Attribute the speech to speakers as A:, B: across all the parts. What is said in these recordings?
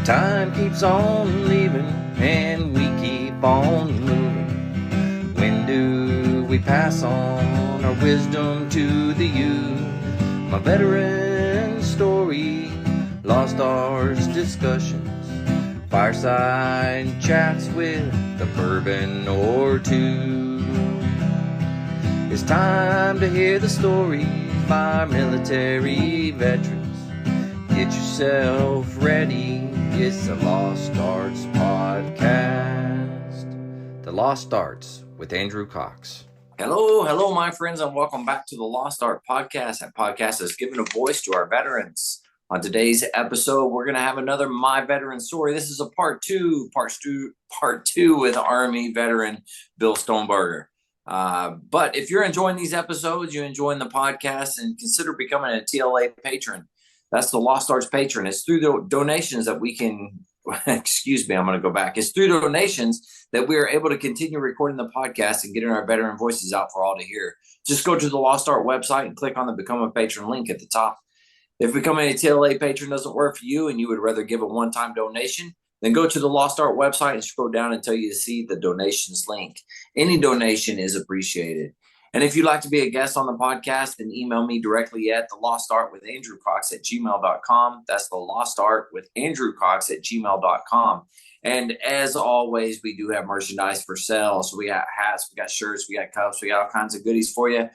A: Time keeps on leaving and we keep on moving. When do we pass on our wisdom to the youth? My veteran story, lost arts discussions, fireside chats with a bourbon or two. It's time to hear the stories by our military veterans. Get yourself ready. It's the Lost Arts Podcast. The Lost Arts with Andrew Cox.
B: Hello, my friends, and welcome back to the Lost Art Podcast. That podcast is giving a voice to our veterans. On today's episode, we're going to have another My Veteran Story. This is a part two with Army veteran Bill Stonebarger. But if you're enjoying these episodes, you're enjoying the podcast, and consider becoming a TLA patron. That's the Lost Arts patron. It's through the donations that we can, excuse me, I'm going to go back. It's through donations that we are able to continue recording the podcast and getting our veteran voices out for all to hear. Just go to the Lost Art website and click on the Become a Patron link at the top. If becoming a TLA patron doesn't work for you and you would rather give a one-time donation, then go to the Lost Art website and scroll down until you see the donations link. Any donation is appreciated. And if you'd like to be a guest on the podcast, then email me directly at thelostartwithandrewcox@gmail.com. That's thelostartwithandrewcox@gmail.com. And as always, we do have merchandise for sale. So we got hats, we got shirts, we got cups, we got all kinds of goodies for you.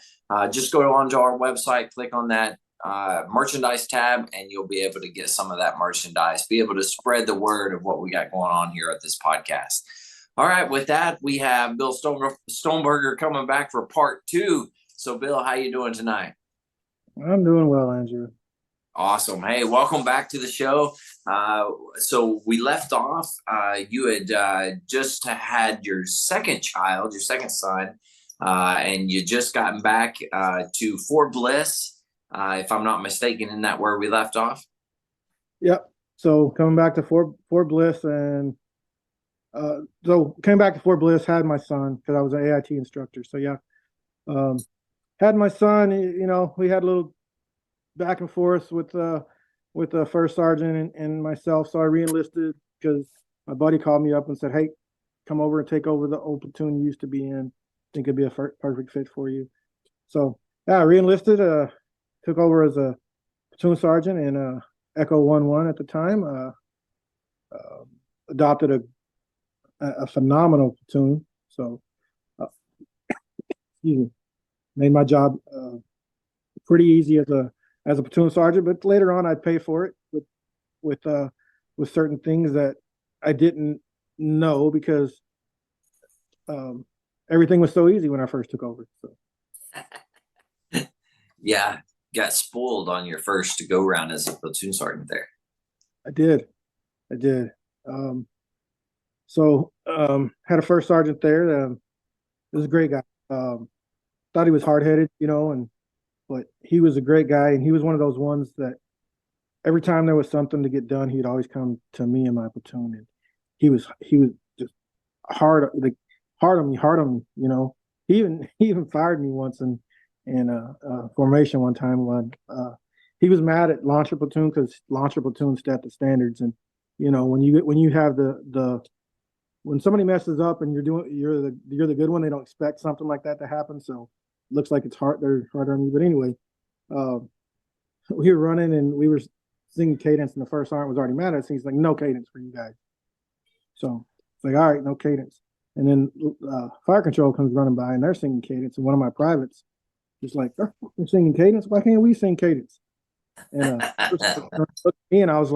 B: Just go onto our website, click on that merchandise tab, and you'll be able to get some of that merchandise, be able to spread the word of what we got going on here at this podcast. All right, with that, we have Bill Stonebarger coming back for part two. So, Bill, how you doing tonight?
C: I'm doing well, Andrew.
B: Awesome. Hey, welcome back to the show. So we left off. You had just had your second child, your second son, and you just gotten back to Fort Bliss, if I'm not mistaken. Isn't that where we left off?
C: Yep. So coming back to Fort Bliss, and so came back to Fort Bliss, had my son because I was an AIT instructor. So yeah, had my son. You know, we had a little back and forth with the first sergeant and myself. So I reenlisted because my buddy called me up and said, "Hey, come over and take over the old platoon you used to be in. I think it'd be a perfect fit for you." So yeah, I reenlisted. Took over as a platoon sergeant in Echo 11 at the time. Adopted a phenomenal platoon. So, excuse me, made my job pretty easy as a platoon sergeant. But later on, I'd pay for it with certain things that I didn't know because everything was so easy when I first took over. So,
B: yeah, got spoiled on your first go round as a platoon sergeant there.
C: I did. So had a first sergeant there. He was a great guy. Thought he was hard-headed, you know, but he was a great guy, and he was one of those ones that every time there was something to get done, he'd always come to me and my platoon, and he was just hard on me, you know. He even fired me once in formation one time when he was mad at Launcher Platoon because Launcher Platoon set the standards, and you know when you have when somebody messes up and you're the good one, they don't expect something like that to happen. So it looks like they're hard on you. But anyway, we were running and we were singing cadence, and the first sergeant was already mad at us. He's like, "No cadence for you guys." So it's like, all right, no cadence. And then fire control comes running by and they're singing cadence, and one of my privates just like, "They're singing cadence. Why can't we sing cadence?" And looked at me, and I was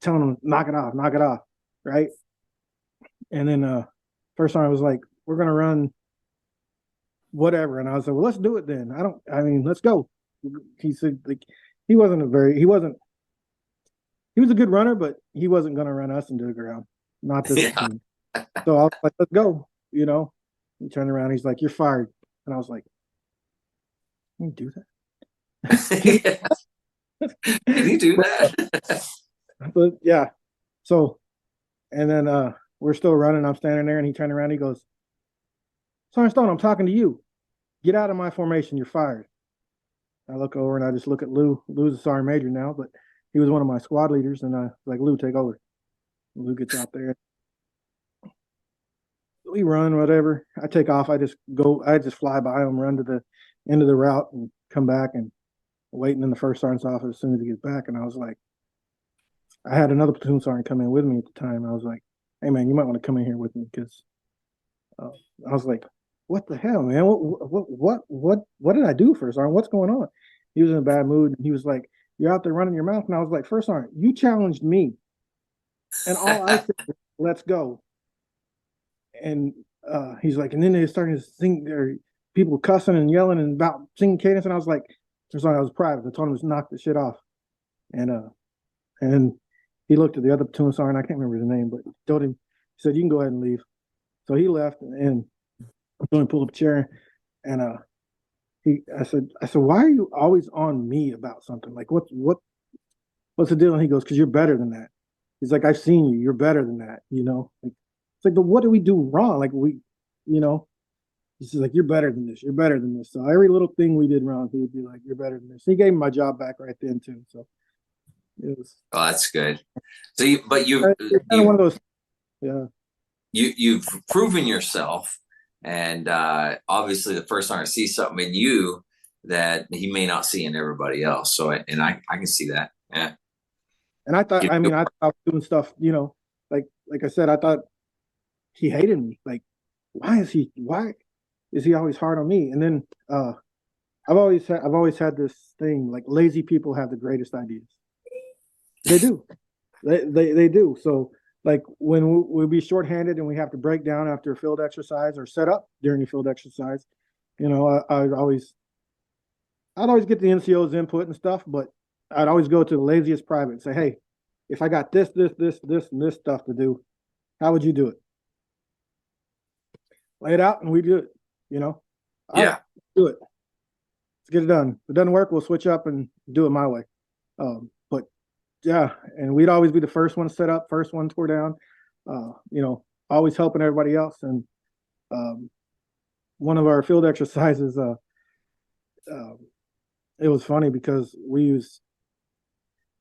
C: telling him, knock it off, right? And then first time I was like, "We're gonna run whatever," and I was like, "Well, let's do it then. Let's go." He said, like, he was a good runner, but he wasn't gonna run us into the ground, not this team. So I was like, "Let's go," you know. He turned around, he's like, "You're fired," and I was like, "Can you do that?"
B: Can you do that?
C: But yeah, so and then we're still running. I'm standing there, and he turned around. He goes, "Sergeant Stone, I'm talking to you. Get out of my formation. You're fired." I look over and I just look at Lou. Lou's a sergeant major now, but he was one of my squad leaders, and I was like, Lou, take over. Lou gets out there. We run, whatever. I take off. I just fly by him, run to the end of the route, and come back and waiting in the first sergeant's office as soon as he gets back. And I was like, I had another platoon sergeant come in with me at the time. I was like, hey, man, you might want to come in here with me because I was like, what the hell, man? What did I do, first sergeant? What's going on? He was in a bad mood. And he was like, you're out there running your mouth. And I was like, first sergeant, you challenged me. And all I said was, let's go. And he's like, and then they started to sing, there people cussing and yelling and about singing cadence. And I was like, first sergeant, I was private. I told him to knock the shit off. And he looked at the other platoon sergeant. I can't remember his name, but he told him, he said, you can go ahead and leave. So he left, and I told him to pull up a chair. And I said, why are you always on me about something? Like, what's the deal? And he goes, because you're better than that. He's like, I've seen you. You're better than that. Like, it's like, but what do we do wrong? Like he's like, you're better than this. You're better than this. So every little thing we did wrong, he would be like, you're better than this. He gave me my job back right then too. So it was.
B: Oh, that's good. So,
C: it's kind of one of those. Yeah.
B: You've proven yourself, and obviously the first sergeant sees something in you that he may not see in everybody else. So, and I can see that. Yeah.
C: And I thought, I thought I was doing stuff, like I said, I thought he hated me. Like, why is he always hard on me? And then I've always had this thing, like, lazy people have the greatest ideas. They do. They do. So, like, when we'll be shorthanded and we have to break down after a field exercise or set up during a field exercise, I'd always get the NCO's input and stuff, but I'd always go to the laziest private and say, hey, if I got this, and this stuff to do, how would you do it? Lay it out and we do it,
B: Yeah.
C: I'll do it. Let's get it done. If it doesn't work, we'll switch up and do it my way. But yeah, and we'd always be the first one set up, first one tore down, always helping everybody else. And one of our field exercises, it was funny because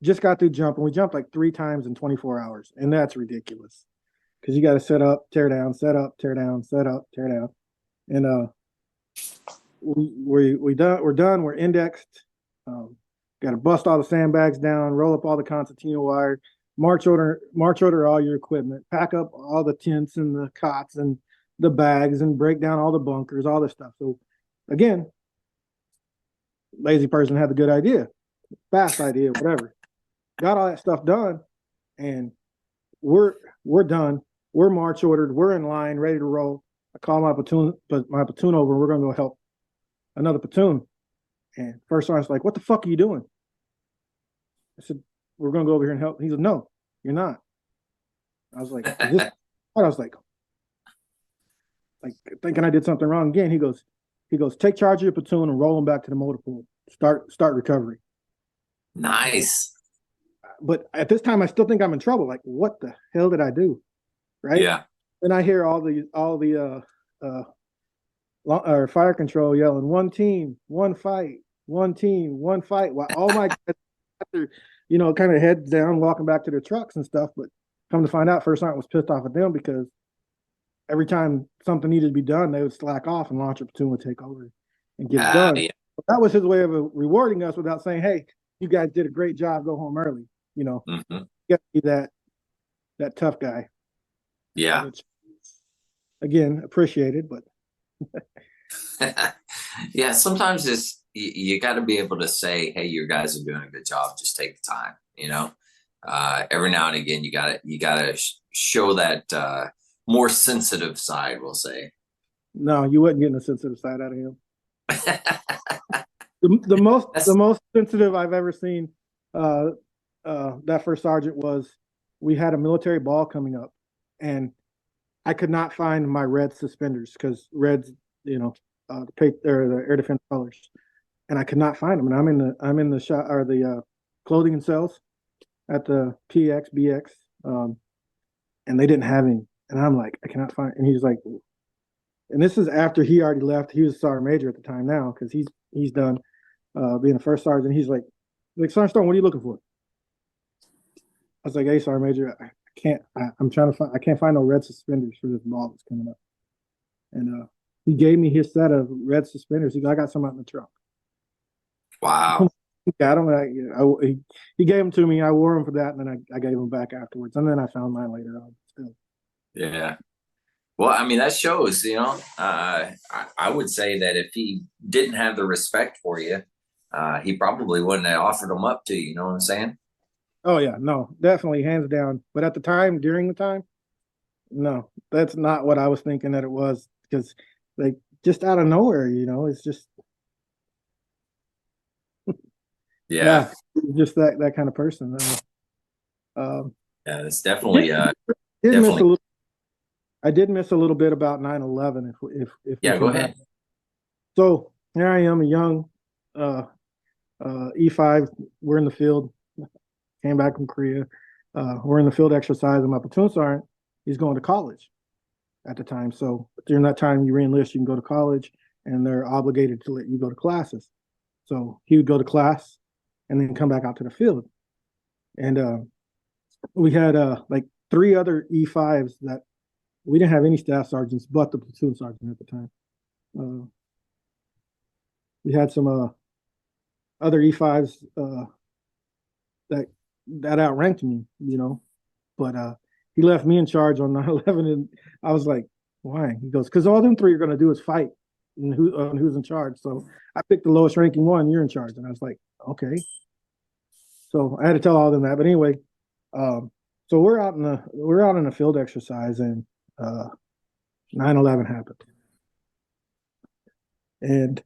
C: just got through jumping. We jumped like 3 times in 24 hours, and that's ridiculous because you got to set up, tear down, set up, tear down, set up, tear down, and we're done. We're indexed. Got to bust all the sandbags down, roll up all the concertina wire, march order all your equipment, pack up all the tents and the cots and the bags, and break down all the bunkers, all this stuff. So again, lazy person had the good idea, fast idea, whatever. Got all that stuff done, and we're done. We're march ordered. We're in line, ready to roll. I call my platoon over. We're going to go help another platoon. And first sergeant's like, "What the fuck are you doing?" I said, "We're going to go over here and help." He said, "No, you're not." I was like, thinking I did something wrong again. He goes, "Take charge of your platoon and roll them back to the motor pool. Start recovery."
B: Nice.
C: But at this time, I still think I'm in trouble. Like, what the hell did I do? Right?
B: Yeah.
C: And I hear all the fire control yelling, "One team, one fight, one team, one fight." While all my guys after, kind of heads down, walking back to their trucks and stuff. But come to find out, first sergeant was pissed off at them because every time something needed to be done, they would slack off and launcher platoon would take over and get it done.
B: Yeah.
C: That was his way of rewarding us without saying, "Hey, you guys did a great job. Go home early."
B: Mm-hmm.
C: You got to be that tough guy.
B: Yeah.
C: Which, again, appreciated, but
B: yeah, sometimes you got to be able to say, "Hey, you guys are doing a good job. Just take the time." Every now and again, you gotta show that more sensitive side, we'll say.
C: No, you wasn't getting a sensitive side out of him. The most sensitive I've ever seen. That first sergeant was. We had a military ball coming up, and I could not find my red suspenders because red's, the air defense colors, and I could not find them. And I'm in the shop or the clothing and sales at the BX, and they didn't have any. And I'm like, I cannot find. And he's like, and this is after he already left. He was a sergeant major at the time now because he's done being a first sergeant. He's like Sergeant Stone, what are you looking for? was like, hey, Sergeant Major, I'm trying to find, I can't find no red suspenders for this ball that's coming up. And he gave me his set of red suspenders. I got some out in the truck.
B: Wow.
C: He got them. He gave them to me. I wore them for that, and then I gave them back afterwards. And then I found mine later on. Still.
B: Yeah. Well, I mean, that shows, I would say that if he didn't have the respect for you, he probably wouldn't have offered them up to you. You know what I'm saying?
C: Oh yeah, no, definitely, hands down. But at the time, during the time, no, that's not what I was thinking that it was, because like just out of nowhere, it's just
B: Yeah.
C: just that kind of person.
B: Yeah. It's definitely,
C: Did miss a
B: definitely.
C: little. I did miss a little bit about 9/11. If we
B: Yeah. Go
C: come back.
B: ahead.
C: So here I am, a young E5. We're in the field. Came back from Korea. We're in the field exercise, and my platoon sergeant, he's going to college at the time. So during that time, you reenlist, you can go to college, and they're obligated to let you go to classes. So he would go to class and then come back out to the field. And we had like 3 other E5s that we didn't have any staff sergeants but the platoon sergeant at the time. We had some other E5s that outranked me, but he left me in charge on 9/11, and I was like, why? He goes, because all them 3 are going to do is fight, and who's in charge. So I picked the lowest ranking one. You're in charge, and I was like, okay. So I had to tell all of them that. But anyway, so we're out in a field exercise, and 9/11 happened, and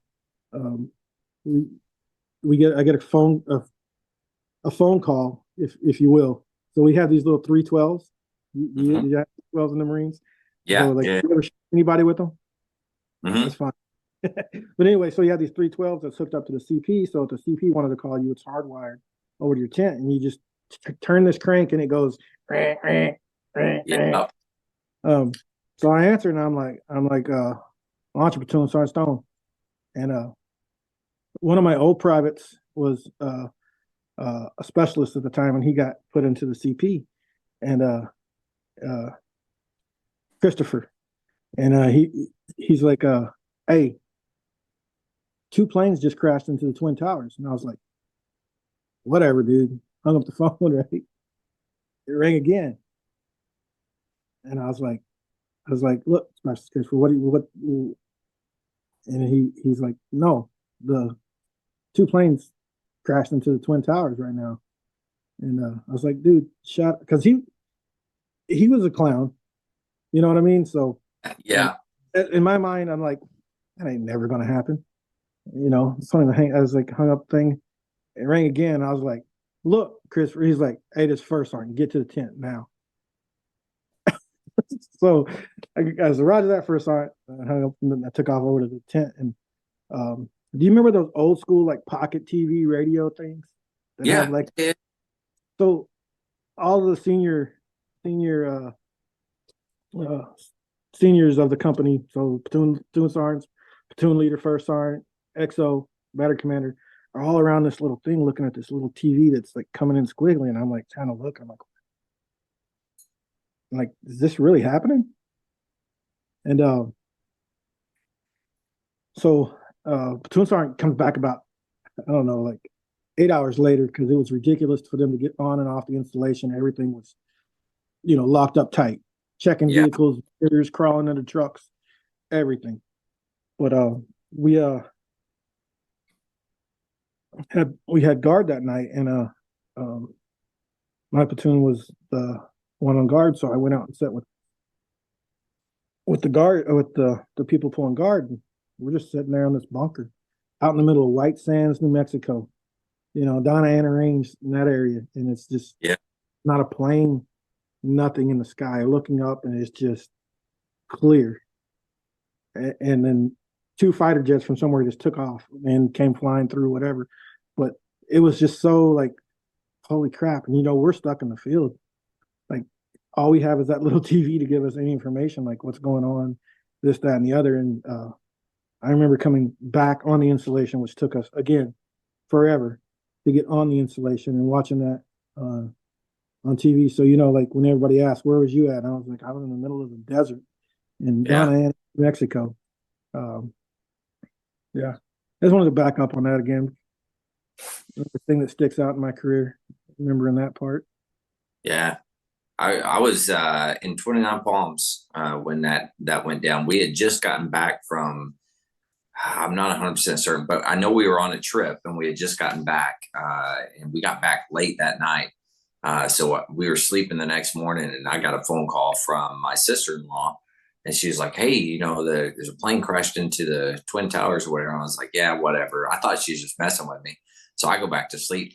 C: I get a phone call, if you will. So we have these little 312s. You have 12s in the Marines.
B: Yeah.
C: So like,
B: Yeah.
C: you ever shoot anybody with them?
B: Mhm.
C: That's fine. But anyway, so you have these 312s that's hooked up to the CP. So if the CP wanted to call you, it's hardwired over to your tent, and you just turn this crank, and it goes.
B: Yeah.
C: So I answered, and I'm like, launch platoon, Sergeant Stone, and one of my old privates was a specialist at the time, and he got put into the CP, and Christopher, and he's like, hey, 2 planes just crashed into the Twin Towers, and I was like, whatever, dude. Hung up the phone, right? It rang again, and I was like, look, Specialist Christopher, what? And he's like, no, the 2 planes crashed into the Twin Towers right now. And I was like, dude, shut, because he was a clown, you know what I mean? So
B: Yeah.
C: in my mind, I'm like, that ain't never gonna happen. I was like, hung up thing, it rang again. I was like, look, Chris, he's like, hey, this first sergeant, get to the tent now. So I was roger that first sergeant, I hung up, and then I took off over to the tent. And do you remember those old school like pocket TV radio things that
B: Yeah.
C: have like, so all the senior seniors of the company, so platoon sergeants, platoon leader, first sergeant, XO, battery commander, are all around this little thing looking at this little TV that's like coming in squiggly, and I'm like trying to look. I'm like, is this really happening? And so platoon sergeant comes back about, I don't know, like 8 hours later, because it was ridiculous for them to get on and off the installation. Everything was, locked up tight, checking vehicles, crawling into trucks, everything. But we had guard that night, and my platoon was the one on guard, so I went out and sat with the guard, with the people pulling guard. And we're just sitting there on this bunker out in the middle of White Sands, New Mexico, Donna Ana Range, in that area, and it's just not a plane, nothing in the sky. Looking up, and it's just clear. And then 2 fighter jets from somewhere just took off and came flying through, whatever. But it was just so like, holy crap. And we're stuck in the field. Like, all we have is that little TV to give us any information, like what's going on, this, that, and the other. And I remember coming back on the installation, which took us again forever to get on the installation, and watching that on TV. So, you know, like when everybody asked, where was you at? And I was like, I was in the middle of the desert in
B: Yeah.
C: Ghana and Mexico. Um, yeah. I just wanted to back up on that again. The thing that sticks out in my career, remembering that part.
B: Yeah. I was in 29 Palms when that went down. We had just gotten back from, I'm not 100% certain, but I know we were on a trip and we had just gotten back, and we got back late that night. So we were sleeping the next morning, and I got a phone call from my sister-in-law, and she was like, "Hey, you know, there's a plane crashed into the Twin Towers or whatever." And I was like, "Yeah, whatever." I thought she was just messing with me. So I go back to sleep.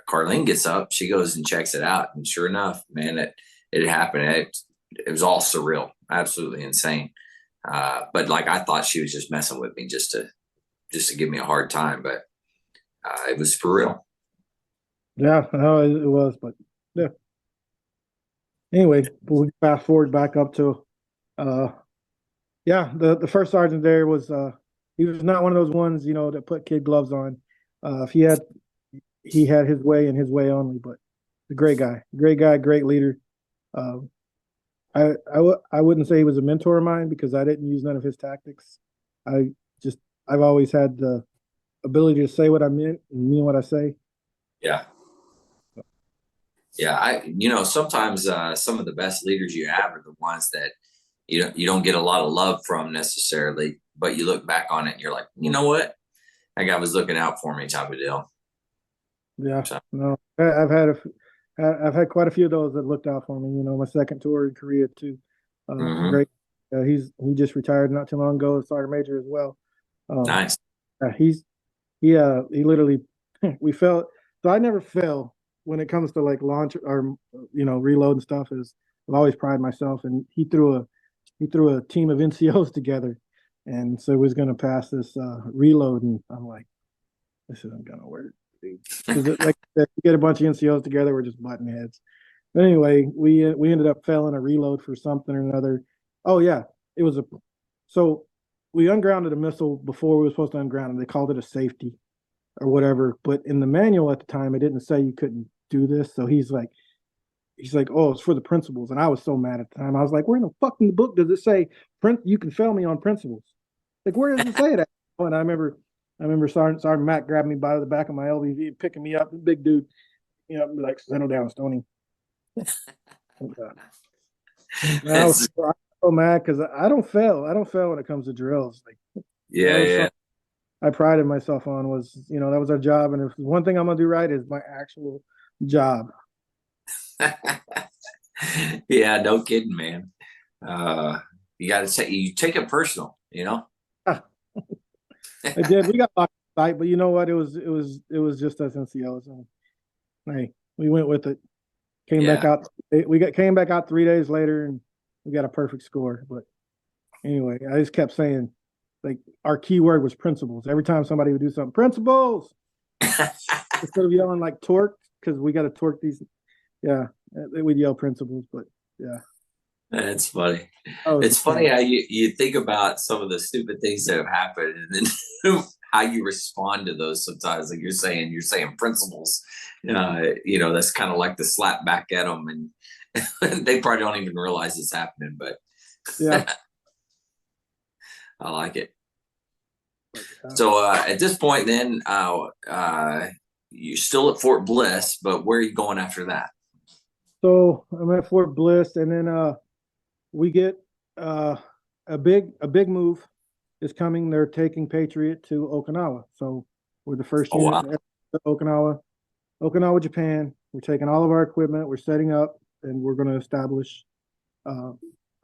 B: Carlene gets up, she goes and checks it out, and sure enough, man, it happened. It was all surreal, absolutely insane. But like I thought she was just messing with me just to give me a hard time, but it was for real.
C: Yeah, no, it was, but yeah. Anyway, we fast forward back up to, uh, yeah, the first sergeant there was, he was not one of those ones, you know, that put kid gloves on. If he had his way and his way only, but a great guy, great leader. Um, I wouldn't say he was a mentor of mine because I didn't use none of his tactics. I just, I've always had the ability to say what I meant and mean what I say.
B: Yeah. Yeah, sometimes some of the best leaders you have are the ones that you don't get a lot of love from necessarily, but you look back on it and you're like, you know what, that guy was looking out for me, type of deal.
C: Yeah,
B: So,
C: no, I've had quite a few of those that looked out for me. You know, my second tour in Korea too.
B: mhm.
C: Great. He just retired not too long ago, Sergeant Major as well. Um,
B: Nice.
C: he's he literally we fell. So I never fail when it comes to like launch or reload and stuff. Is I've always pride myself, and he threw a team of NCOs together, and so he was going to pass this reload, and I'm like, this isn't going to work, because like you get a bunch of NCOs together, we're just butting heads. But anyway, we ended up failing a reload for something or another. Oh yeah, it was a so we ungrounded a missile before we were supposed to unground it. They called it a safety or whatever, but in the manual at the time, it didn't say you couldn't do this. So he's like, oh, it's for the principles, and I was so mad at the time. I was like, where in the fucking book does it say you can fail me on principles? Like, where does it say that? And I remember Sergeant Matt grabbed me by the back of my LBV and picking me up, big dude, like, settle down, Stony. And I was so mad because I don't fail. I don't fail when it comes to drills. Like, that
B: Yeah,
C: was
B: yeah.
C: something I prided myself on, was, that was our job. And if one thing I'm gonna do right is my actual job.
B: Yeah, no kidding, man. Uh, you take it personal, you know?
C: I did. We got locked in sight, but you know what? It was just us NCOs, and hey, we went with it. Came back
B: Yeah.
C: out. Came back out 3 days later, and we got a perfect score. But anyway, I just kept saying, like, our key word was principles. Every time somebody would do something, principles, instead of yelling like torque, because we got to torque these. Yeah, we'd yell principles, but yeah.
B: That's funny.
C: Oh,
B: It's funny how you think about some of the stupid things that have happened, and then how you respond to those sometimes. Like you're saying principles. That's kind of like the slap back at them, and they probably don't even realize it's happening. But
C: yeah.
B: I like it.
C: Yeah.
B: So at this point, then you're still at Fort Bliss, but where are you going after that?
C: So I'm at Fort Bliss, and then we get uh, a big move is coming. They're taking Patriot to Okinawa. So we're the first
B: Oh
C: unit
B: wow,
C: to Okinawa, Japan. We're taking all of our equipment. We're setting up, and we're going to establish uh,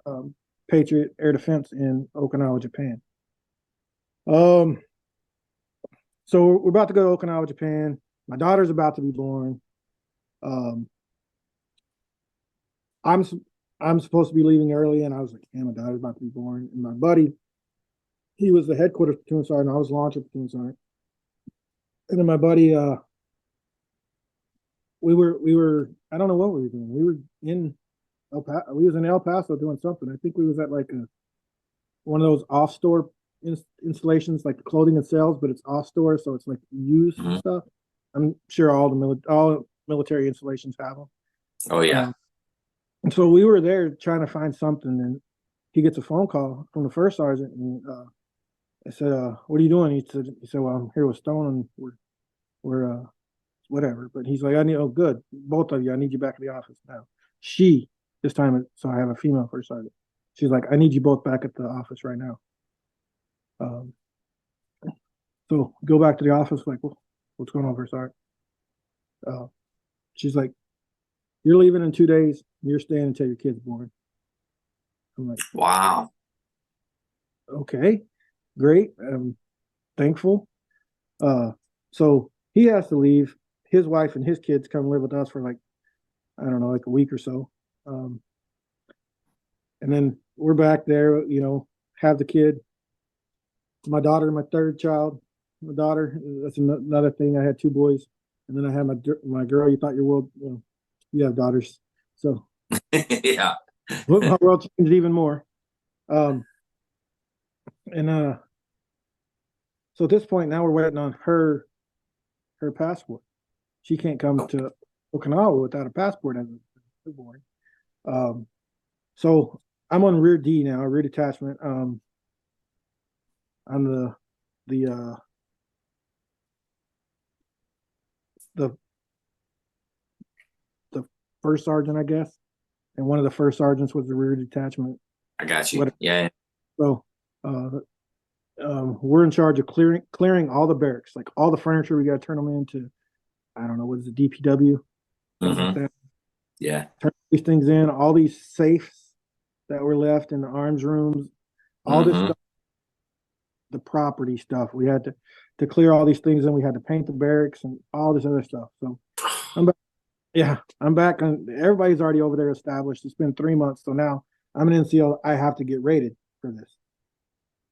C: um, Patriot air defense in Okinawa, Japan. Um, so we're about to go to Okinawa, Japan. My daughter's about to be born. Um, I'm I'm supposed to be leaving early, and I was like, "Man, my daughter's about to be born." And my buddy, he was the headquarters platoon sergeant. I was launcher platoon sergeant. And then my buddy, we were I don't know what we were doing. We were in we was in El Paso doing something. I think we was at like one of those off store installations, like clothing and sales, but it's off store, so it's like used
B: Mhm.
C: stuff. I'm sure all military installations have them.
B: Oh yeah.
C: And so we were there trying to find something, and he gets a phone call from the first sergeant, and I said, "What are you doing?" He said, "Well, I'm here with Stone, and we're whatever." But he's like, "I need, oh, good, both of you. I need you back in the office now." She this time, so I have a female first sergeant. She's like, "I need you both back at the office right now." Um, so go back to the office. Like, well, what's going on, first sergeant? Uh, she's like, "You're leaving in 2 days. You're staying until your kid's born." I'm like,
B: Wow.
C: "Okay, great. I'm thankful." So he has to leave. His wife and his kids come live with us for like, I don't know, like a week or so. Um, and then we're back there, have the kid. My daughter, my third child, my daughter, that's another thing. I had two boys. And then I had my girl. You thought your world, you have daughters. So
B: Yeah.
C: my world changed even more. Um, and so at this point now we're waiting on her passport. She can't come to Okinawa without a passport as a newborn. So I'm on rear D now, rear detachment. I'm the the the first sergeant, I guess, and one of the first sergeants was the rear detachment.
B: I got you. Yeah.
C: So we're in charge of clearing all the barracks, like all the furniture. We got to turn them into, I don't know, what is it, DPW? Something like that.
B: Yeah.
C: Turn these things in, all these safes that were left in the arms rooms, all this stuff, the property stuff. We had to clear all these things, and we had to paint the barracks and all this other stuff. So I'm back. Yeah, I'm back. Everybody's already over there established. It's been 3 months, so now I'm an NCO. I have to get rated for this.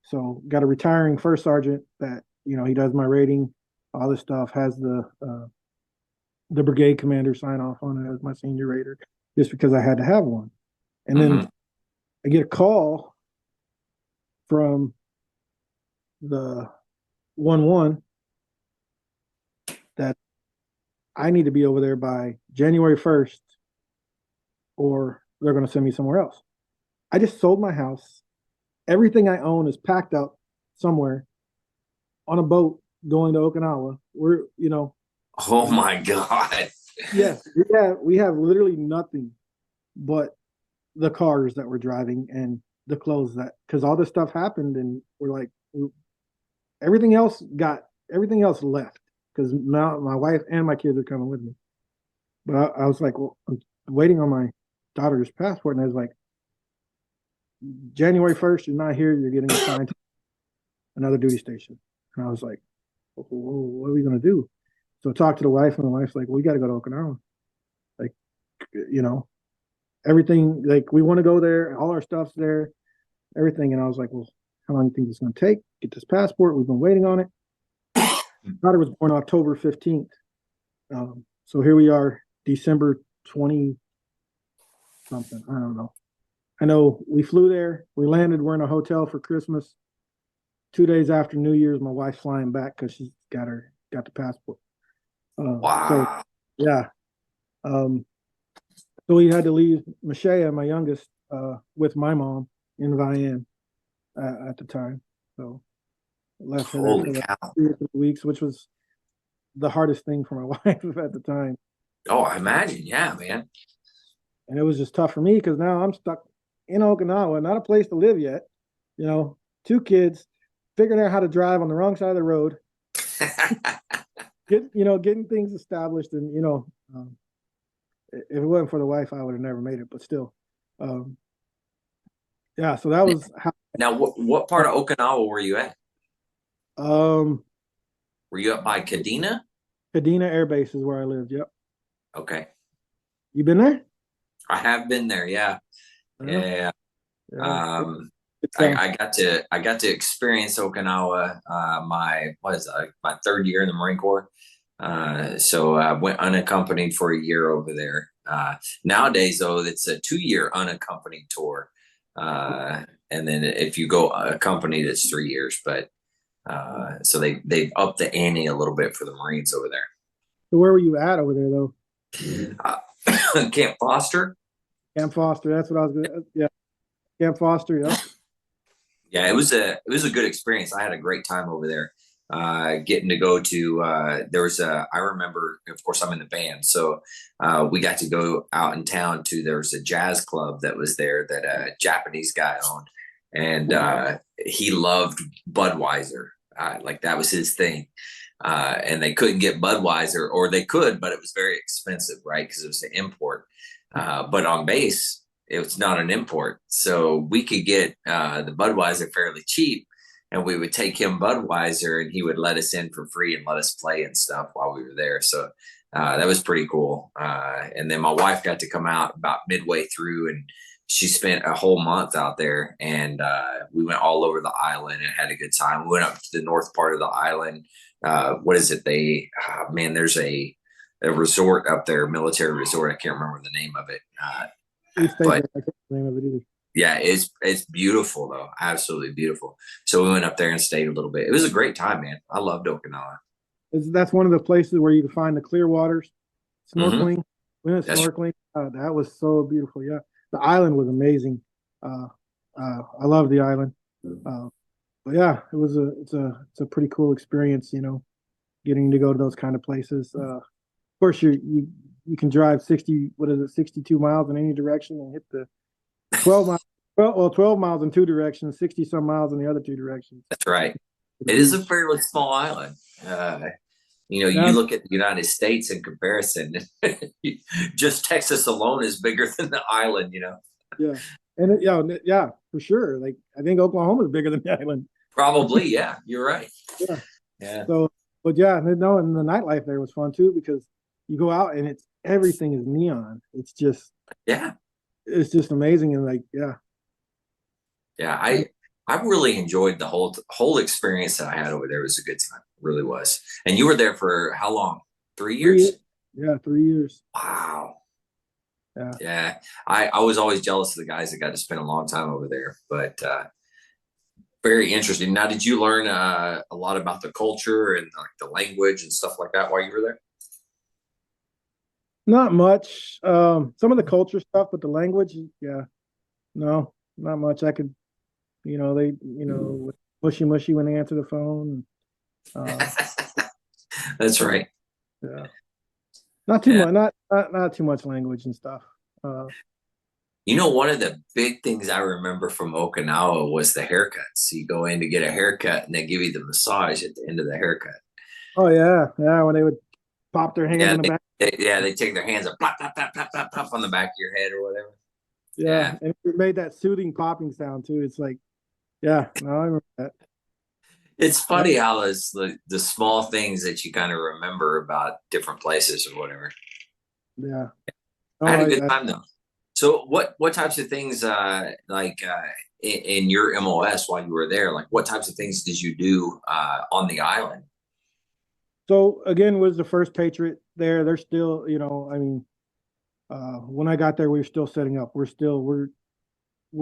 C: So got a retiring first sergeant that he does my rating, all this stuff. Has the brigade commander sign off on it as my senior rater, just because I had to have one. And then I get a call from the 1-1 that I need to be over there by January 1st, or they're going to send me somewhere else. I just sold my house. Everything I own is packed up somewhere on a boat going to Okinawa.
B: Oh my God.
C: Yes, we have literally nothing but the cars that we're driving and the clothes because all this stuff happened, and we're like, everything else left because now my wife and my kids are coming with me. But I was like, well, I'm waiting on my daughter's passport, and I was like, January 1st, you're not here. You're getting assigned to another duty station. And I was like, what are we going to do? So I talked to the wife, and the wife's like, we got to go to Okinawa. Like, everything, like, we want to go there. All our stuff's there, everything. And I was like, well, how long do you think it's going to take? Get this passport. We've been waiting on it. Daughter was born October 15th. So here we are, December 20 something. I don't know. I know we flew there. We landed. We're in a hotel for Christmas. 2 days after New Year's, my wife's flying back because she's got the passport.
B: Wow.
C: So, yeah. So we had to leave Mashea, my youngest, with my mom in Vian at the time. So left her there for like 3 or 4 weeks, which was the hardest thing for my wife at the time.
B: Oh, I imagine. Yeah, man.
C: And it was just tough for me because now I'm stuck in Okinawa, not a place to live yet. 2 kids, figuring out how to drive on the wrong side of the road, getting things established. And, if it wasn't for the wife, I would have never made it, but still. Yeah, so that was how.
B: Now, what part of Okinawa were you at? Were you up by Kadena?
C: Kadena Air Base is where I lived. Yep.
B: Okay.
C: You been there?
B: I have been there. Yeah. Yeah.
C: I
B: I got to experience Okinawa. My third year in the Marine Corps. So I went unaccompanied for a year over there. Nowadays, though, it's a 2-year unaccompanied tour. And then if you go accompanied, it's 3 years. But so they've upped the ante a little bit for the Marines over there.
C: So where were you at over there, though?
B: Camp Foster.
C: Camp Foster. That's what I was gonna. Yeah, Camp Foster. Yep.
B: Yeah, it was a good experience. I had a great time over there. Getting to go to there was a I remember, of course, I'm in the band, so we got to go out in town to there was a jazz club that was there that a Japanese guy owned, and he loved Budweiser. Like that was his thing. And they couldn't get Budweiser, or they could, but it was very expensive, right? Because it was an import. But on base, it was not an import, so we could get the Budweiser fairly cheap, and we would take him Budweiser, and he would let us in for free and let us play and stuff while we were there. So that was pretty cool. And then my wife got to come out about midway through, and she spent a whole month out there, and we went all over the island and had a good time. We went up to the north part of the island. What is it? Man, there's a resort up there, military resort. I can't remember the name of it. But
C: I can't remember the name of it either.
B: yeah, it's beautiful though, absolutely beautiful. So we went up there and stayed a little bit. It was a great time, man. I loved Okinawa.
C: That's one of the places where you can find the clear waters,
B: Mm-hmm.
C: snorkeling. We went
B: That's
C: snorkeling. That was so beautiful. Yeah, the island was amazing. I love the island. But yeah, it's a pretty cool experience. Getting to go to those kind of places. Of course, you can drive 62 miles in any direction and hit the 12 miles. 12 miles in two directions, 60 some miles in the other two directions.
B: that's right. It is a fairly small island. You look at the United States in comparison. Just Texas alone is bigger than the island.
C: Yeah, and yeah, for sure. Like I think Oklahoma is bigger than the island.
B: Probably, yeah. You're right.
C: Yeah.
B: Yeah.
C: So, but yeah, no, and the nightlife there was fun too because you go out and everything is neon. It's just amazing and like
B: Yeah. I really enjoyed the whole experience that I had over there. It was a good time. It really was. And you were there for how long? 3 years?
C: Yeah, 3 years.
B: Wow.
C: Yeah.
B: Yeah. I was always jealous of the guys that got to spend a long time over there, but very interesting. Now, did you learn a lot about the culture and like the language and stuff like that while you were there?
C: Not much. Some of the culture stuff, but the language, yeah, no, not much. I could, they, mushy when they answer the phone.
B: That's right.
C: Yeah, not too much. Not too much language and stuff.
B: One of the big things I remember from Okinawa was the haircuts. You go in to get a haircut, and they give you the massage at the end of the haircut.
C: Oh yeah, when they would pop their hands in the back.
B: They take their hands and pop, pop, pop, pop, pop, pop on the back of your head or whatever.
C: Yeah, and it made that soothing popping sound too. It's like, yeah, no, I remember that.
B: It's funny how the small things that you kind of remember about different places or whatever.
C: Yeah,
B: I had a good time though. So what types of things in your MOS while you were there? Like what types of things did you do on the island?
C: So again, was the first Patriot there. They're still, when I got there, we were still setting up. We're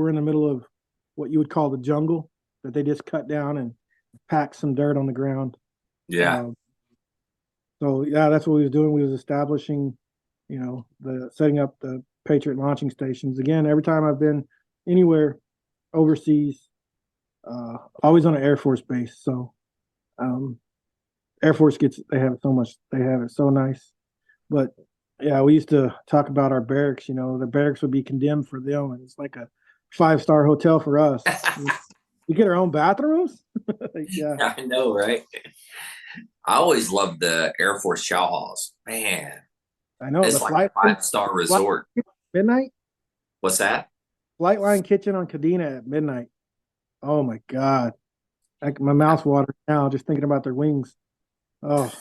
C: in the middle of what you would call the jungle that they just cut down and packed some dirt on the ground.
B: Yeah.
C: So yeah, that's what we was doing. We was establishing, the setting up the Patriot launching stations. Again, every time I've been anywhere overseas, always on an Air Force base. So, Air Force they have it so nice. But yeah, we used to talk about our barracks, the barracks would be condemned for them. And it's like a 5-star hotel for us. We get our own bathrooms. Yeah.
B: I know, right? I always loved the Air Force chow halls. Man,
C: I know.
B: it's like a 5-star resort.
C: Midnight?
B: What's that?
C: Flight line kitchen on Kadena at midnight. Oh my God. My mouth's watering now just thinking about their wings. Oh.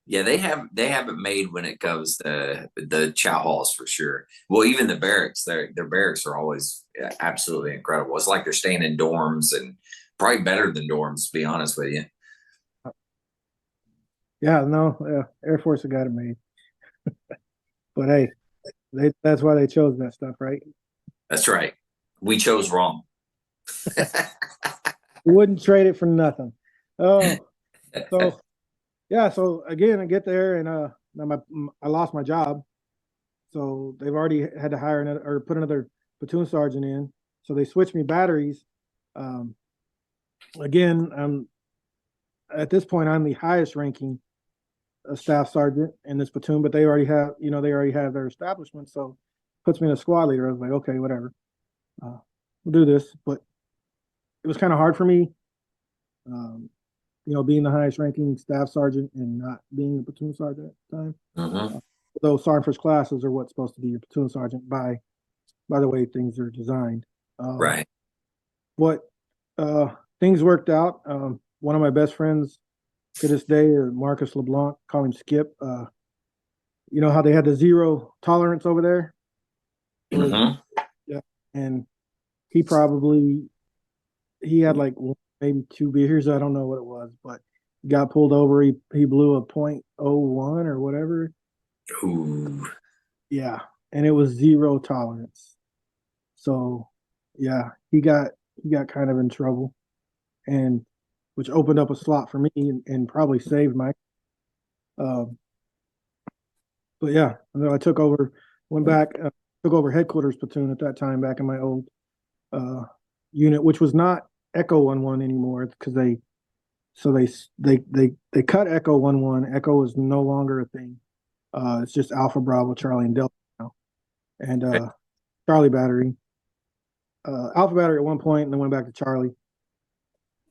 B: Yeah, they have it made when it comes to the chow halls for sure. Well, even the barracks, their barracks are always absolutely incredible. It's like they're staying in dorms and probably better than dorms, to be honest with you.
C: Yeah, no, Air Force have got it made. But hey, that's why they chose that stuff, right?
B: That's right. We chose wrong.
C: Wouldn't trade it for nothing. Oh, so yeah. So again, I get there and I lost my job, so they've already had to hire another or put another platoon sergeant in. So they switched me batteries. Again, at this point I'm the highest ranking staff sergeant in this platoon, but they already have their establishment, so puts me in a squad leader. I was like, okay, whatever, we'll do this. But it was kind of hard for me, being the highest ranking staff sergeant and not being a platoon sergeant at the time.
B: Mm-hmm.
C: Though sergeant first classes are what's supposed to be your platoon sergeant by the way things are designed.
B: Right.
C: But things worked out. One of my best friends to this day, Marcus LeBlanc, call him Skip. You know how they had the zero tolerance over there?
B: Mm-hmm.
C: Yeah. And he had like maybe 2 beers. I don't know what it was, but got pulled over. He blew a .01 or whatever.
B: Ooh.
C: Yeah. And it was zero tolerance. So yeah, he got kind of in trouble, and which opened up a slot for me and probably saved my. But yeah, and then I took over, went back, took over headquarters platoon at that time back in my old unit, which was not Echo 11 anymore because they cut Echo 11. Echo is no longer a thing. It's just Alpha, Bravo, Charlie, and Delta now, and Charlie Battery. Alpha Battery at one point, and then went back to Charlie,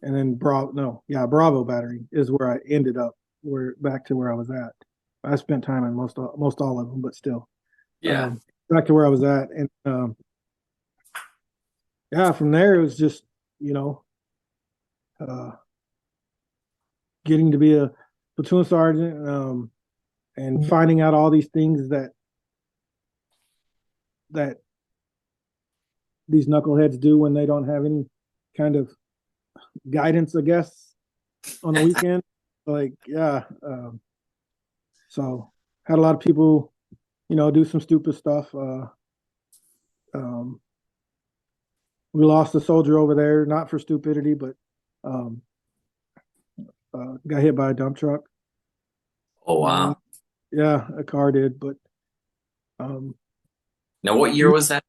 C: and then Bravo Battery is where I ended up. Back to where I was at. I spent time in most all of them, but still,
B: Yeah.
C: Back to where I was at, and from there it was just getting to be a platoon sergeant, and finding out all these things that these knuckleheads do when they don't have any kind of guidance, I guess, on the weekend. Like, yeah. So had a lot of people, do some stupid stuff. We lost a soldier over there, not for stupidity, but got hit by a dump truck.
B: Oh, wow.
C: Yeah, a car did, but
B: Now, what year was that?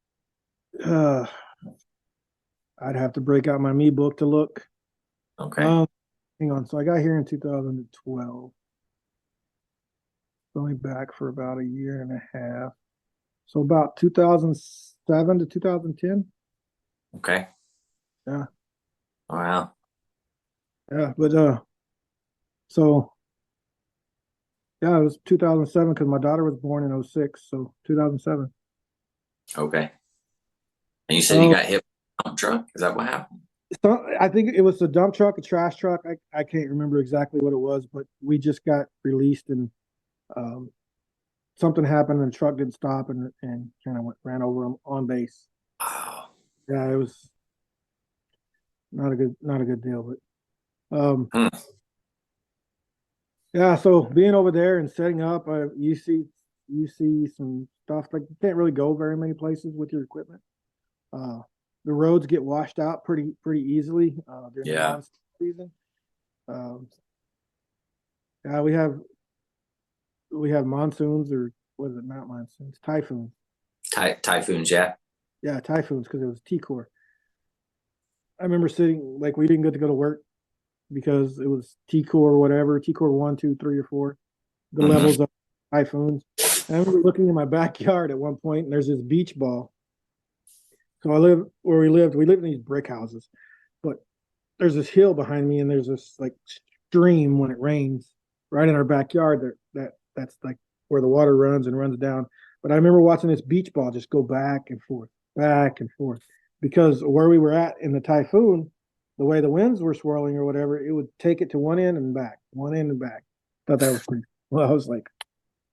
C: I'd have to break out my me book to look.
B: Okay.
C: Hang on. So I got here in 2012. Only back for about a year and a half. So about 2007 to 2010.
B: Okay.
C: Yeah.
B: Wow.
C: Yeah, but so yeah, it was 2007 because my daughter was born in 06, so 2007.
B: Okay. And you said you got hit by a dump truck? Is that what happened?
C: So I think it was a dump truck, a trash truck. I can't remember exactly what it was, but we just got released, and something happened and the truck didn't stop and kind of ran over him on base.
B: Oh.
C: Yeah, it was not a good deal, but yeah. So being over there and setting up, you see some stuff like you can't really go very many places with your equipment. The roads get washed out pretty easily during the monsoon season. Yeah, we have monsoons, or what is it? Not monsoons, typhoons.
B: Typhoons, yeah.
C: Yeah, typhoons, because it was T-Core. I remember sitting, like, we didn't get to go to work because it was T-Core or whatever, T-Core 1, 2, 3, or 4, the levels of typhoons. And I remember looking in my backyard at one point, and there's this beach ball. So we lived in these brick houses, but there's this hill behind me, and there's this like stream when it rains right in our backyard. That's like where the water runs down. But I remember watching this beach ball just go back and forth, because where we were at in the typhoon, the way the winds were swirling or whatever, it would take it to one end and back. Thought that was pretty cool. Well, I was like,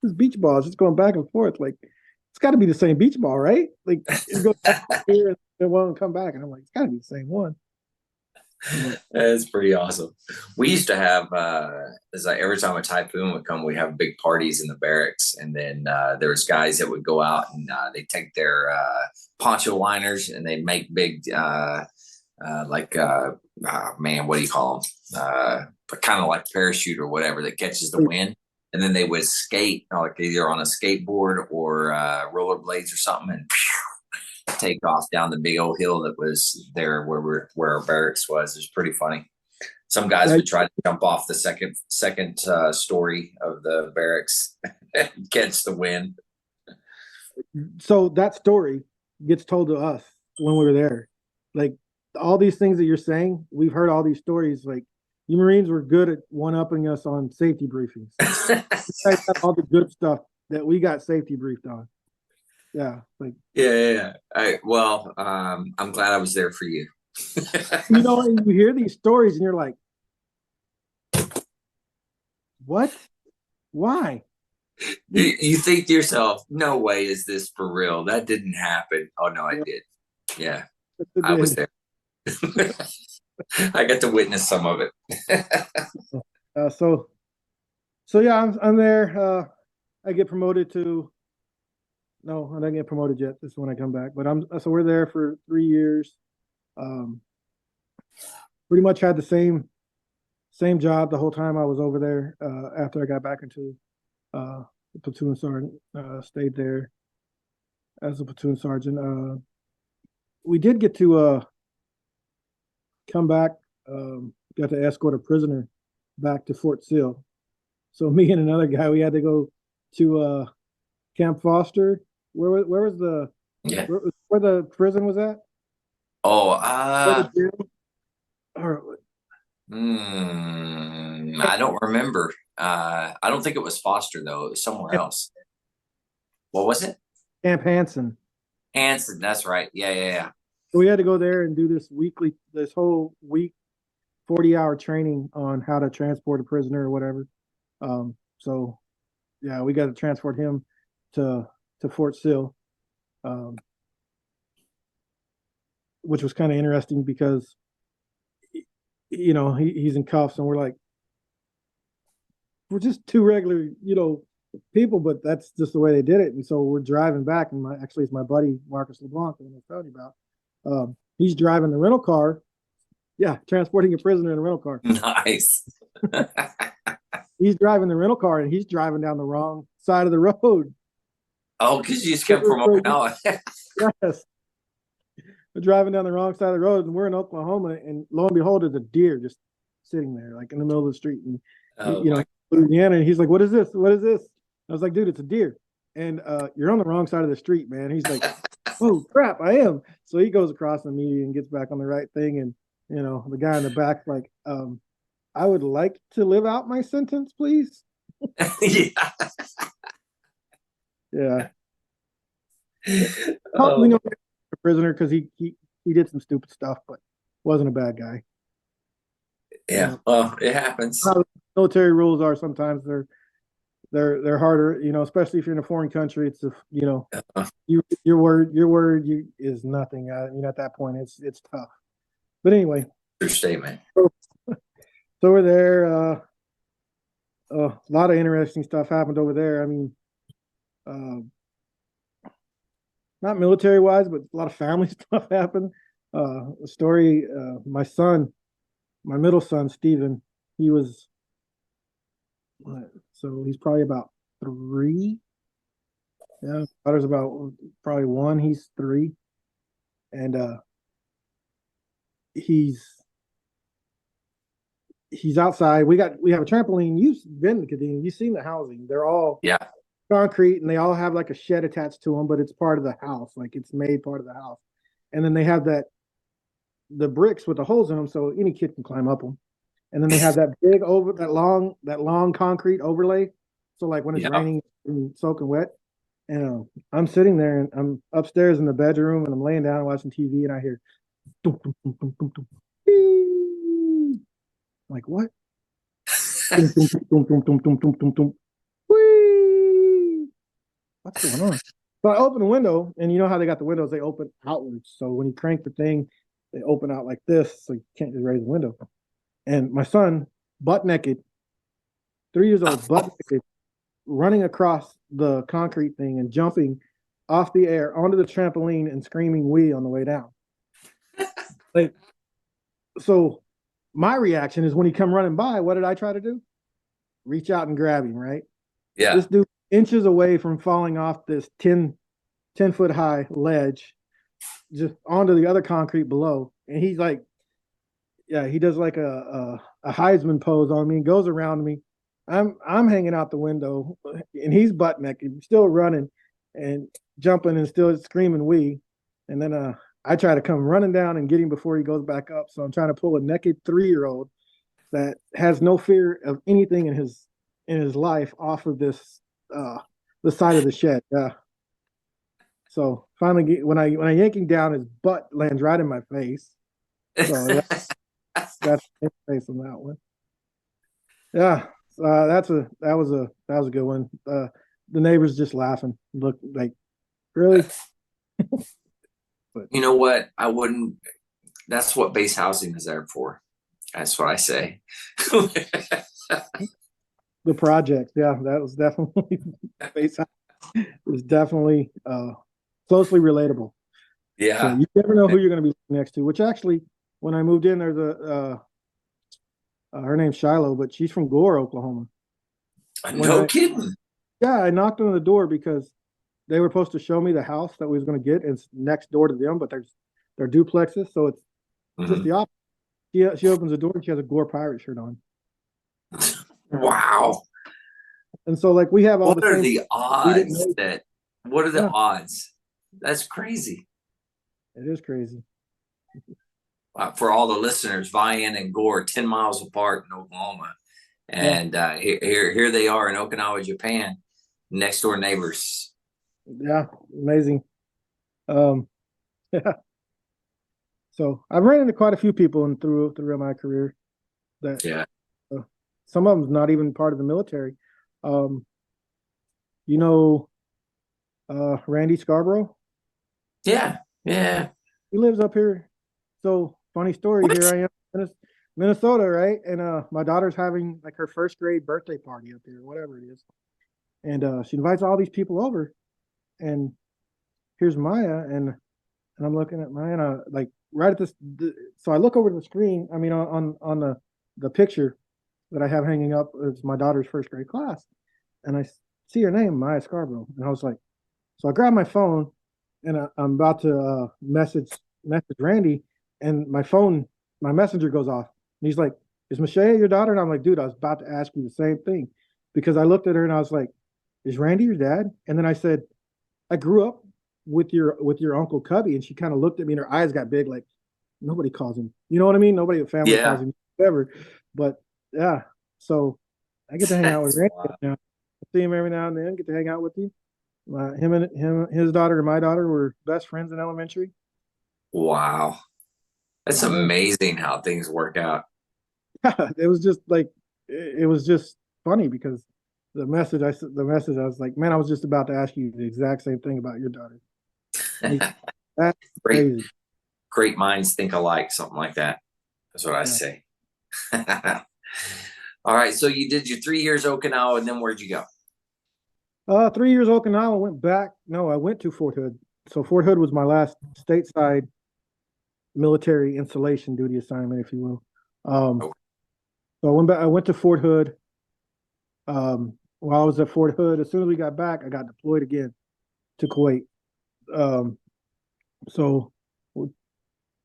C: this beach ball is just going back and forth. Like, it's got to be the same beach ball, right? Like, it goes back here and it won't come back. And I'm like, it's got to be the same one.
B: That's pretty awesome. We used to have, it's like every time a typhoon would come, we have big parties in the barracks. And then there was guys that would go out and they take their poncho liners and they'd make big, man, what do you call them? Kind of like parachute or whatever that catches the wind. and then they would skate like either on a skateboard or rollerblades or something, and take off down the big old hill that was there where our barracks was. It was pretty funny. Some guys would try to jump off the second story of the barracks and catch the wind.
C: So that story gets told to us when we were there. Like all these things that you're saying, we've heard all these stories. Like you Marines were good at one-upping us on safety briefings. You guys got all the good stuff that we got safety briefed on. Yeah, like
B: Yeah. I'm glad I was there for you.
C: you know, and you hear these stories and you're like, what? Why?
B: You think to yourself, no way is this for real. That didn't happen. Oh no, I did. Yeah, I was there. I got to witness some of it.
C: So yeah, I'm there. I get promoted to. No, I didn't get promoted yet. This is when I come back. But so we're there for 3 years. Pretty much had the same job the whole time I was over there. After I got back into the platoon sergeant, stayed there as a platoon sergeant. We did get to come back. Got to escort a prisoner back to Fort Sill. So me and another guy, we had to go to Camp Foster. Where was the where the prison was at?
B: Oh,
C: Or,
B: I don't remember. I don't think it was Foster though. It was somewhere else. What was it?
C: Camp Hansen.
B: Hansen, that's right. Yeah.
C: So we had to go there and do this whole week, 40-hour training on how to transport a prisoner or whatever. So yeah, we got to transport him to Fort Sill, which was kind of interesting because, you know, he's in cuffs and we're just two regular, you know, people, but that's just the way they did it. And so we're driving back, and it's my buddy Marcus LeBlanc that I was telling you about. He's driving the rental car. Yeah, transporting a prisoner in a rental car.
B: Nice.
C: He's driving the rental car, and he's driving down the wrong side of the road.
B: Oh, because you just come from Okinawa.
C: Yes. We're driving down the wrong side of the road, and we're in Oklahoma, and lo and behold, there's a deer just sitting there, like in the middle of the street. And Louisiana, and he's like, "What is this? What is this?" I was like, "Dude, it's a deer." And you're on the wrong side of the street, man. He's like, "Oh crap, I am." So he goes across the median and gets back on the right thing, and you know, the guy in the back, like, I would like to live out my sentence, please. Yeah. We know a prisoner because he did some stupid stuff, but wasn't a bad guy.
B: Yeah, well, it happens.
C: Military rules are sometimes they're harder, you know, especially if you're in a foreign country. It's you know, your word is nothing. You know, at that point, it's tough. But anyway,
B: True statement.
C: So we're there. A lot of interesting stuff happened over there. I mean, not military wise, but a lot of family stuff happened. A story. My middle son, Steven, he's probably about 3. Yeah, daughter's about probably 1. He's 3, and he's outside. We have a trampoline. You've been to Kadena. You've seen the housing. They're all concrete, and they all have like a shed attached to them, but it's part of the house. Like it's made part of the house. And then they have the bricks with the holes in them, so any kid can climb up them. And then they have that big that long concrete overlay. So like when it's raining and soaking wet. And I'm sitting there, and I'm upstairs in the bedroom, and I'm laying down watching TV, and I hear dum, dum, dum, dum, dum, dum. Like what? Dum, dum, dum, dum, dum, dum, dum, dum. What's going on? So I open the window, and you know how they got the windows, they open outwards. So when you crank the thing, they open out like this, so you can't just raise the window. And my son, butt naked, 3 years old, butt naked, running across the concrete thing and jumping off the air onto the trampoline and screaming "wee" on the way down. Like, so my reaction is when he come running by, what did I try to do? Reach out and grab him, right?
B: Yeah.
C: This dude inches away from falling off this 10 foot high ledge just onto the other concrete below. And he's like, yeah, he does like a Heisman pose on me and goes around me. I'm hanging out the window and he's butt naked, still running and jumping and still screaming "wee." And then I try to come running down and get him before he goes back up. So I'm trying to pull a naked 3-year-old that has no fear of anything in his life off of this the side of the shed. Yeah. So finally, when I yank him down, his butt lands right in my face. So that's the face on that one. Yeah, that was a good one. The neighbors just laughing, look like, really. But
B: You know what? I wouldn't. That's what base housing is there for. That's what I say.
C: the project, yeah, that was definitely it was definitely closely relatable. So
B: Yeah.
C: you never know who you're going to be next to. Which actually, when I moved in, there's her name's Shiloh, but she's from Gore, Oklahoma.
B: No kidding.
C: Yeah, I knocked on the door because they were supposed to show me the house that we was going to get. It's next door to them, but they're duplexes, so it's just the opposite. She opens the door and she has a Gore Pirate shirt on.
B: Wow.
C: And so like we have all
B: What
C: the
B: are
C: same.
B: the odds that? What are the odds? That's crazy.
C: It is crazy.
B: For all the listeners, Vian and Gore, 10 miles apart in Oklahoma, and here they are in Okinawa, Japan, next door neighbors.
C: Yeah, amazing. Yeah. So I've ran into quite a few people through my career that some of them's not even part of the military. You know, Randy Scarborough.
B: Yeah.
C: He lives up here. So funny story.
B: What?
C: Here I am, Minnesota, right? And my daughter's having like her first grade birthday party up here, whatever it is. And she invites all these people over, and here's Maya, and I'm looking at Maya, and like right at this. So I look over the screen. I mean, on the picture that I have hanging up, it's my daughter's first grade class, and I see her name, Maya Scarborough, and I was like, so I grab my phone, and I'm about to message Randy, and my messenger goes off, and he's like, "Is Michelle your daughter?" And I'm like, "Dude, I was about to ask you the same thing," because I looked at her and I was like, "Is Randy your dad?" And then I said, "I grew up with your Uncle Cubby," and she kind of looked at me and her eyes got big, like nobody calls him. You know what I mean? Nobody in the family calls him ever. But yeah, so I get to hang out with Randy now. I see him every now and then. Get to hang out with him. His daughter and my daughter were best friends in elementary.
B: Wow. That's amazing how things work out.
C: It was just like it was just funny because the message I was like, man, I was just about to ask you the exact same thing about your daughter. That's crazy.
B: Great minds think alike, something like that. That's what I say. All right. So you did your 3 years Okinawa, and then where'd you go?
C: 3 years Okinawa, went back. No, I went to Fort Hood. So Fort Hood was my last stateside military installation duty assignment, if you will. So I went back. I went to Fort Hood. While I was at Fort Hood, as soon as we got back, I got deployed again to Kuwait. So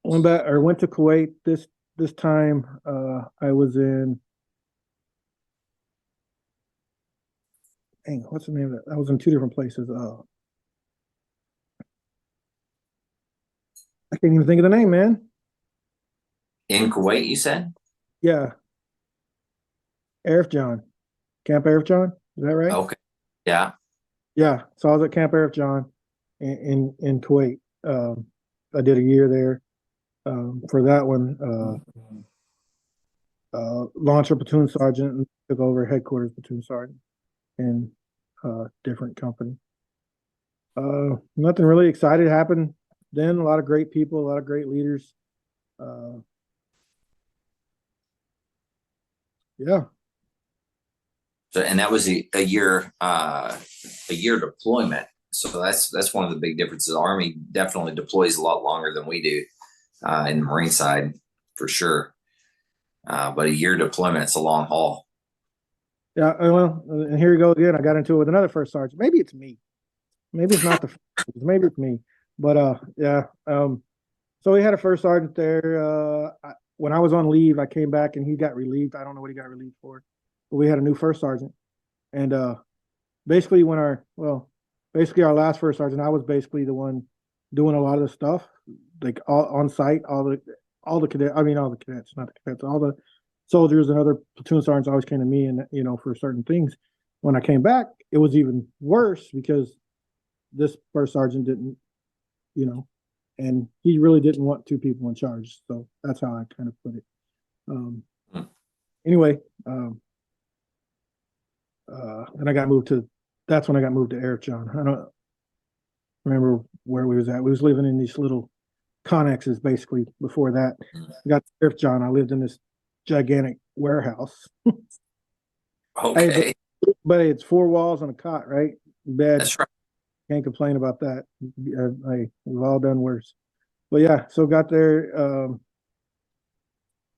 C: went back or went to Kuwait this time. I was in. Dang, what's the name of that? I was in 2 different places. I can't even think of the name, man.
B: In Kuwait, you said?
C: Yeah. Arif John. Camp Arif John. Is that right?
B: Okay. Yeah.
C: Yeah. So I was at Camp Arif John in Kuwait. I did a year there. For that one, launcher platoon sergeant and took over headquarters platoon sergeant in a different company. Nothing really exciting happened then. A lot of great people, a lot of great leaders. Yeah.
B: So, and that was a year deployment. So that's one of the big differences. The Army definitely deploys a lot longer than we do in the Marine side, for sure. But a year deployment, it's a long haul.
C: Yeah, well, and here you go again. I got into it with another first sergeant. Maybe it's me. Maybe it's not the first sergeant. Maybe it's me. But yeah. So we had a first sergeant there. When I was on leave, I came back and he got relieved. I don't know what he got relieved for, but we had a new first sergeant. And basically, basically our last first sergeant, I was basically the one doing a lot of the stuff, like all on site, all the cadets. I mean, all the cadets, not the cadets, all the soldiers and other platoon sergeants always came to me, and for certain things. When I came back, it was even worse because this first sergeant didn't, you know, and he really didn't want two people in charge. So that's how I kind of put it. Um, anyway, and I got moved to. That's when I got moved to Eric John. I don't remember where we was at. We was living in these little connexes basically before that. I got to Eric John. I lived in this gigantic warehouse.
B: Okay.
C: Hey, but it's four walls and a cot, right? Bed.
B: That's right.
C: Can't complain about that. We've all done worse. But yeah, so got there.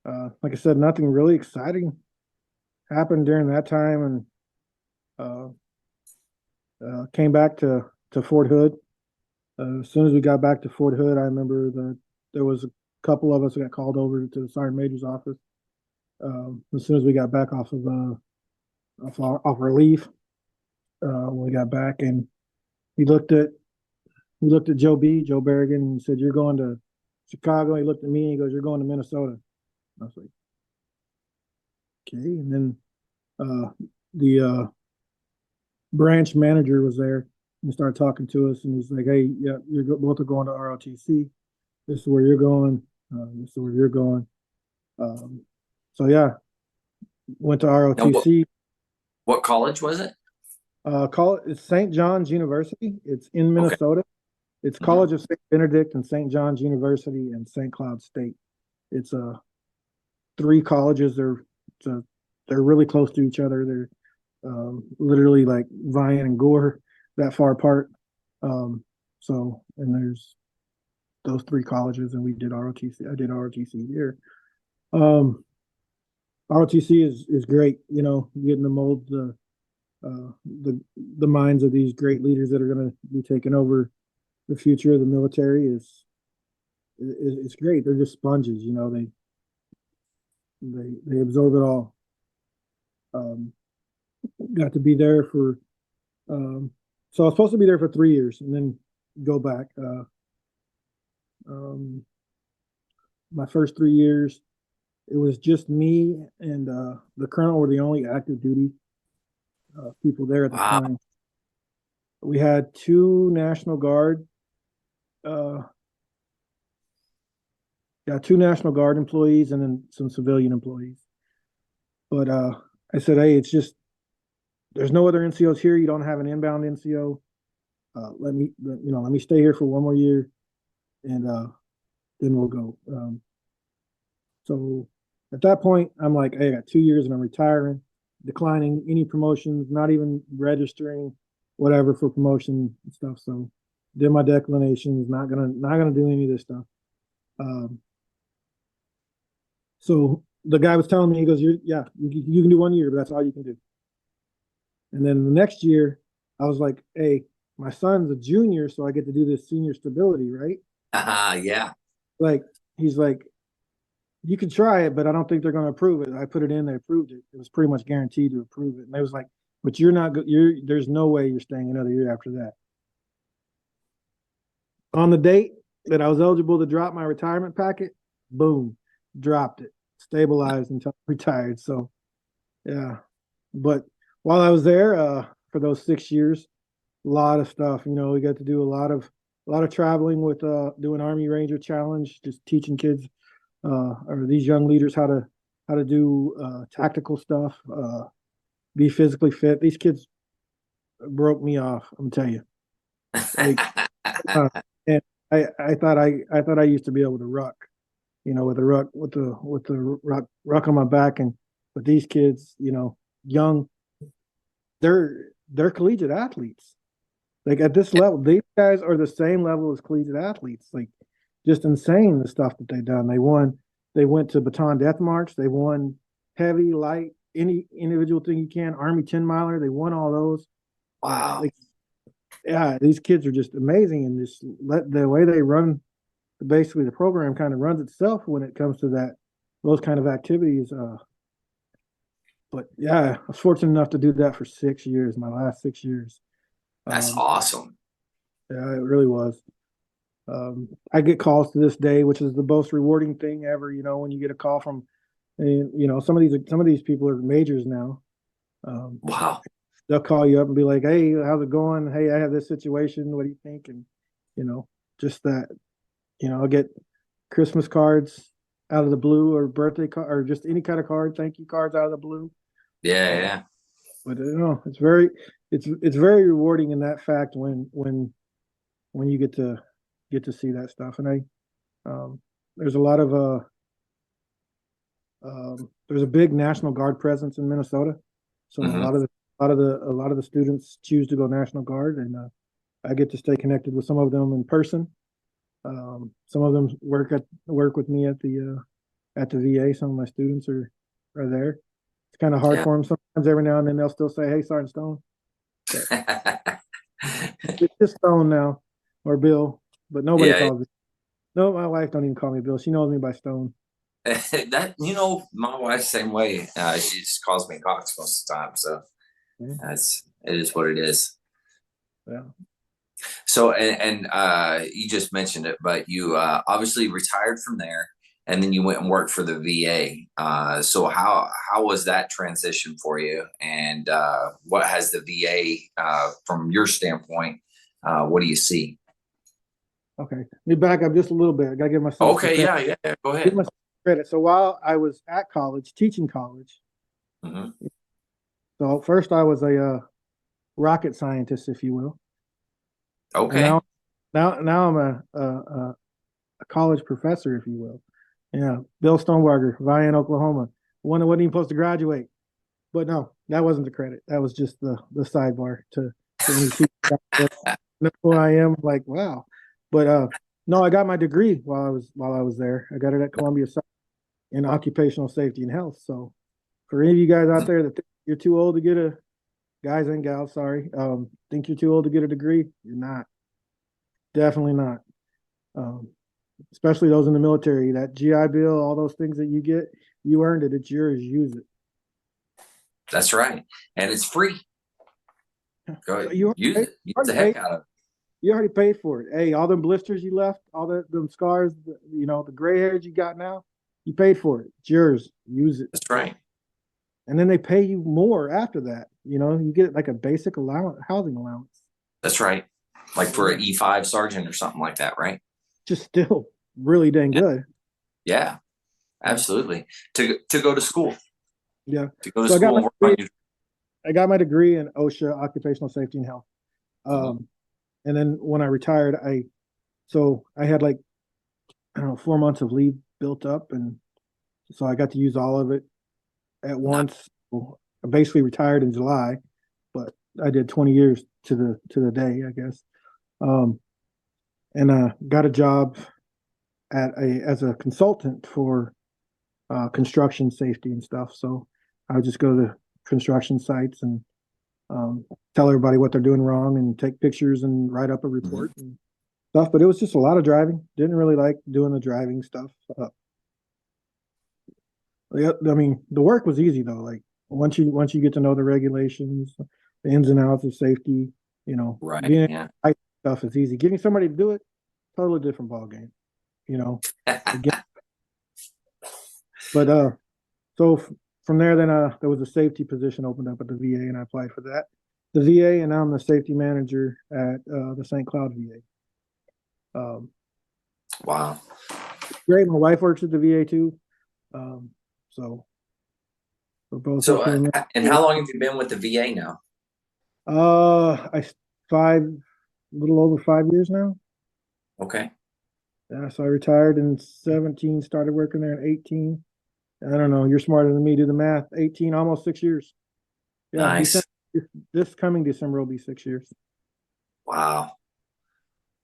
C: Like I said, nothing really exciting happened during that time, and came back to Fort Hood. As soon as we got back to Fort Hood, I remember that there was a couple of us that got called over to the sergeant major's office. As soon as we got back off our leave, when we got back, and he looked at Joe Berrigan, and he said, "You're going to Chicago." He looked at me and he goes, "You're going to Minnesota." I was like, "Okay." And then the branch manager was there and started talking to us, and he's like, "Hey, yeah, you're both are going to ROTC. This is where you're going. This is where you're going." So yeah, went to ROTC.
B: What college was it?
C: It's St. John's University. It's in Minnesota. Okay. It's College of St. Benedict and St. John's University and St. Cloud State. It's three colleges. They're really close to each other. They're literally like Vian and Gore, that far apart. So, and there's those three colleges, and we did ROTC. I did ROTC here. ROTC is great. Getting to mold the minds of these great leaders that are going to be taking over the future of the military is great. They're just sponges. They absorb it all. Got to be there for so I was supposed to be there for 3 years and then go back. My first 3 years, it was just me and the colonel were the only active duty people there at the time. We had two National Guard employees and then some civilian employees. But I said, "Hey, it's just there's no other NCOs here. You don't have an inbound NCO. Let me stay here for one more year, and then we'll go." So at that point, I'm like, "Hey, I got 2 years and I'm retiring, declining any promotions, not even registering whatever for promotion and stuff." So did my declinations, not gonna do any of this stuff. So the guy was telling me, he goes, you can do 1 year, but that's all you can do." And then the next year, I was like, "Hey, my son's a junior, so I get to do this senior stability, right?"
B: Yeah.
C: Like, he's like, "You can try it, but I don't think they're going to approve it." I put it in, they approved it. It was pretty much guaranteed to approve it. And they was like, "But you're not good. There's no way you're staying another year after that." On the date that I was eligible to drop my retirement packet, boom, dropped it, stabilized until I retired. So, yeah. But while I was there for those 6 years, a lot of stuff. We got to do a lot of traveling with doing Army Ranger Challenge, just teaching kids or these young leaders how to do tactical stuff, be physically fit. These kids broke me off, I'm telling you. Like, and I thought I used to be able to ruck, with the ruck on my back, but these kids, young, they're collegiate athletes. Like at this level, these guys are the same level as collegiate athletes. Like just insane the stuff that they've done. They went to baton death march. They won heavy, light, any individual thing you can. Army 10 miler, they won all those.
B: Wow.
C: Yeah, these kids are just amazing, and just let the way they run. Basically, the program kind of runs itself when it comes to those kind of activities. But yeah, I was fortunate enough to do that for 6 years, my last 6 years.
B: That's awesome.
C: Yeah, it really was. I get calls to this day, which is the most rewarding thing ever. When you get a call from, some of these people are majors now.
B: Wow.
C: They'll call you up and be like, "Hey, how's it going? Hey, I have this situation. What do you think?" And just that. I'll get Christmas cards out of the blue, or birthday card, or just any kind of card, thank you cards out of the blue.
B: Yeah.
C: But it's very rewarding in that fact when you get to see that stuff. And there's a lot of there's a big National Guard presence in Minnesota, so
B: Mhm.
C: a lot of the students choose to go National Guard, and I get to stay connected with some of them in person. Some of them work with me at the VA. Some of my students are there. It's kind of hard
B: Yeah.
C: for them sometimes. Every now and then they'll still say, "Hey, Sergeant Stone." It's just Stone now, or Bill, but nobody
B: Yeah.
C: calls me. No, my wife don't even call me Bill. She knows me by Stone.
B: That my wife's same way. She just calls me Cox most of the time. So
C: Yeah.
B: it is what it is.
C: Yeah.
B: So and you just mentioned it, but you obviously retired from there, and then you went and worked for the VA. So how was that transition for you? And what has the VA from your standpoint? What do you see?
C: Okay. Let me back up just a little bit. I gotta give myself some
B: Okay,
C: credit.
B: yeah. Go
C: Give
B: ahead.
C: myself credit. So while I was at college, teaching college,
B: Hmm.
C: so first I was a rocket scientist, if you will, and
B: Okay.
C: now I'm a college professor, if you will. Yeah, Bill Stonebarger, Vian, Oklahoma. One that wasn't even supposed to graduate, but no, that wasn't the credit. That was just the sidebar to when you see that's who I am. Like, wow. But no, I got my degree while I was there. I got it at Columbia in occupational safety and health. So for any of you guys out there that think you're too old to get a guys and gals, sorry, think you're too old to get a degree, you're not. Definitely not. Um, Especially those in the military. That GI Bill, all those things that you get, you earned it. It's yours. Use it.
B: That's right, and it's free. Go
C: So
B: ahead, use it. Use the
C: already
B: heck
C: paid.
B: out of it.
C: You already paid for it. Hey, all them blisters you left, all them scars, the gray hairs you got now, you paid for it. It's yours. Use it.
B: That's right.
C: And then they pay you more after that. You get like a basic housing allowance.
B: That's right. Like for an E5 sergeant or something like that, right?
C: Just still really dang
B: Yeah.
C: good.
B: Yeah, absolutely. To go to school.
C: Yeah.
B: To go to
C: So
B: school and work on your.
C: I got my degree in OSHA, occupational safety and health.
B: Mhm.
C: And then when I retired, I had like, I don't know, 4 months of leave built up, and so I got to use all of it at once. I basically retired in July, but I did 20 years to the day, I guess. And got a job as a consultant for construction safety and stuff. So I would just go to construction sites and tell everybody what they're doing wrong and take pictures and write up a report and stuff. But it was just a lot of driving. Didn't really like doing the driving stuff. I mean, the work was easy though. Like once you get to know the regulations, the ins and outs of safety,
B: Right.
C: being
B: Yeah.
C: stuff is easy. Getting somebody to do it, totally different ball game. Again, but so from there, then there was a safety position opened up at the VA, and I applied for that. The VA, and now I'm the safety manager at the St. Cloud VA.
B: Wow.
C: Great. My wife works at the VA too, so we're both
B: So,
C: up here.
B: and how long have you been with the VA now?
C: I a little over 5 years now.
B: Okay.
C: Yeah, so I retired in 17, started working there in 18. I don't know. You're smarter than me. Do the math. 18, almost 6 years. Yeah,
B: Nice.
C: this coming December will be 6 years.
B: Wow.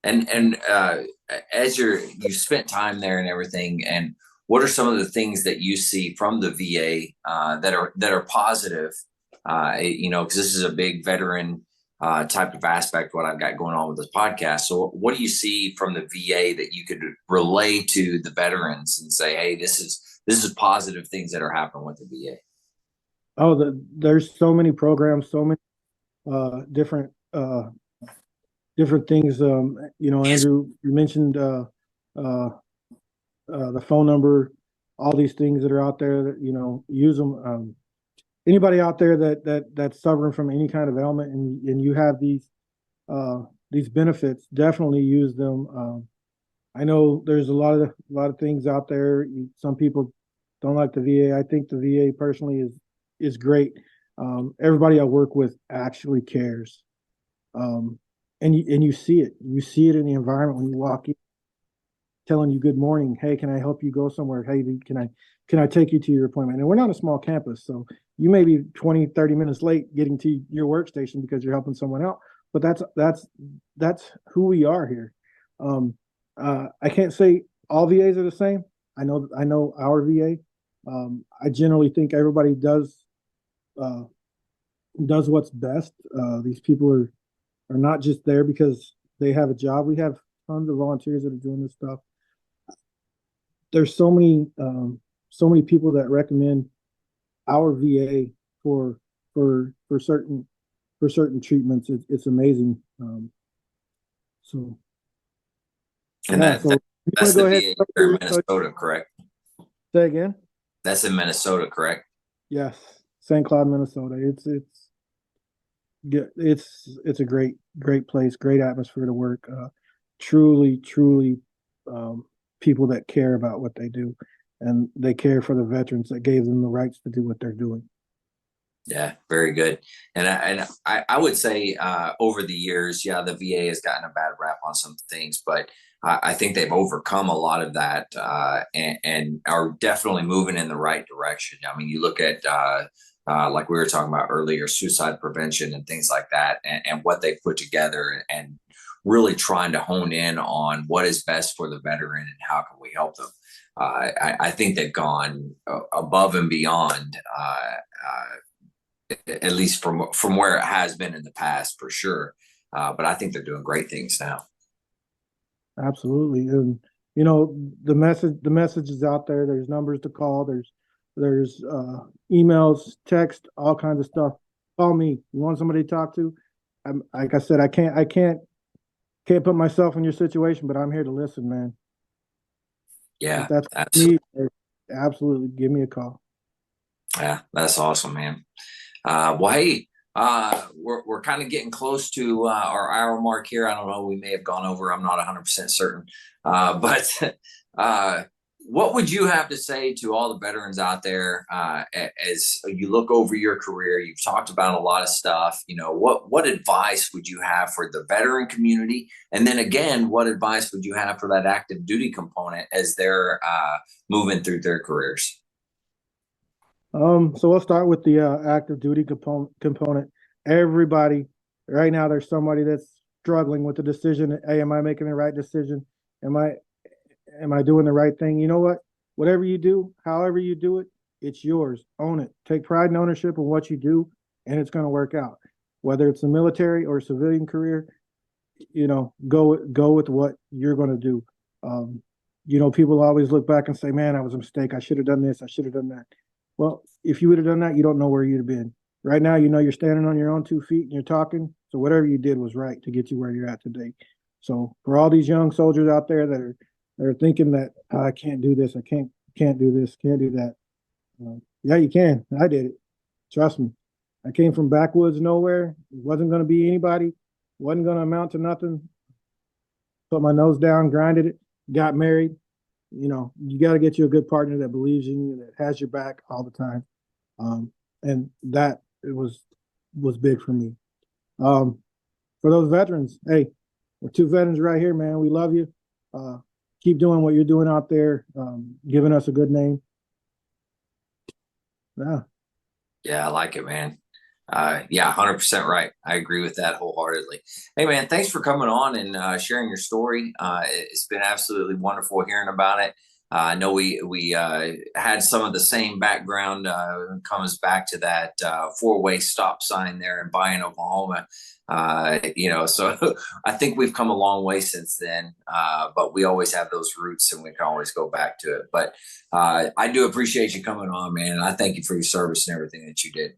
B: And as you spent time there and everything, and what are some of the things that you see from the VA that are positive? Because this is a big veteran type of aspect, what I've got going on with this podcast. So what do you see from the VA that you could relay to the veterans and say, hey, this is positive things that are happening with the VA?
C: There's so many programs, so many different different things. Andrew, you mentioned the phone number, all these things that are out there that, use them. Anybody out there that's suffering from any kind of ailment and you have these benefits, definitely use them. I know there's a lot of things out there. Some people don't like the VA. I think the VA personally is great. Everybody I work with actually cares. And you see it. You see it in the environment when you walk in, telling you good morning. Hey, can I help you go somewhere? Hey, can I take you to your appointment? And we're not a small campus, so you may be 20, 30 minutes late getting to your workstation because you're helping someone out. But that's who we are here. I can't say all VAs are the same. I know our VA. I generally think everybody does what's best. These people are not just there because they have a job. We have tons of volunteers that are doing this stuff. There's so many people that recommend our VA for certain treatments. It's amazing. So
B: And
C: yeah, so
B: that's the
C: go
B: VA
C: ahead.
B: here in Minnesota, correct?
C: Say again.
B: That's in Minnesota, correct?
C: Yes, St. Cloud, Minnesota. It's a great place, great atmosphere to work. Truly people that care about what they do, and they care for the veterans that gave them the rights to do what they're doing.
B: Yeah, very good. And I would say over the years, yeah, the VA has gotten a bad rap on some things, but I think they've overcome a lot of that and are definitely moving in the right direction. I mean, you look at like we were talking about earlier, suicide prevention and things like that, and what they put together, and really trying to hone in on what is best for the veteran and how can we help them. I think they've gone above and beyond. At least from where it has been in the past, for sure. But I think they're doing great things now.
C: Absolutely, and the message is out there. There's numbers to call. There's emails, text, all kinds of stuff. Call me. You want somebody to talk to? Like I said, I can't put myself in your situation, but I'm here to listen, man.
B: Yeah,
C: If that's me. Absolutely, give me a call.
B: Yeah, that's awesome, man. Well, hey, we're kind of getting close to our hour mark here. I don't know. We may have gone over. I'm not 100% certain. But what would you have to say to all the veterans out there as you look over your career? You've talked about a lot of stuff. What advice would you have for the veteran community? And then again, what advice would you have for that active duty component as they're moving through their careers?
C: So we'll start with the active duty component. Everybody, right now, there's somebody that's struggling with the decision. Hey, am I making the right decision? Am I doing the right thing? You know what? Whatever you do, however you do it, it's yours. Own it. Take pride and ownership in what you do, and it's going to work out. Whether it's a military or civilian career, go with what you're going to do. People always look back and say, "Man, that was a mistake. I should have done this. I should have done that." Well, if you would have done that, you don't know where you'd have been. Right now, you're standing on your own 2 feet and you're talking. So whatever you did was right to get you where you're at today. So for all these young soldiers out there that are thinking that I can't do this, I can't do this, can't do that. Yeah, you can. I did it. Trust me. I came from backwoods nowhere. It wasn't going to be anybody. Wasn't going to amount to nothing. Put my nose down, grinded it, got married. You got to get you a good partner that believes in you, that has your back all the time. And that it was big for me. For those veterans, hey, we're 2 veterans right here, man. We love you. Keep doing what you're doing out there, giving us a good name.
B: Yeah, I like it, man. Yeah, 100% right. I agree with that wholeheartedly. Hey, man, thanks for coming on and sharing your story. It's been absolutely wonderful hearing about it. I know we had some of the same background. Comes back to that four-way stop sign there in Bryan, Oklahoma. So I think we've come a long way since then. But we always have those roots, and we can always go back to it. But I do appreciate you coming on, man. And I thank you for your service and everything that you did.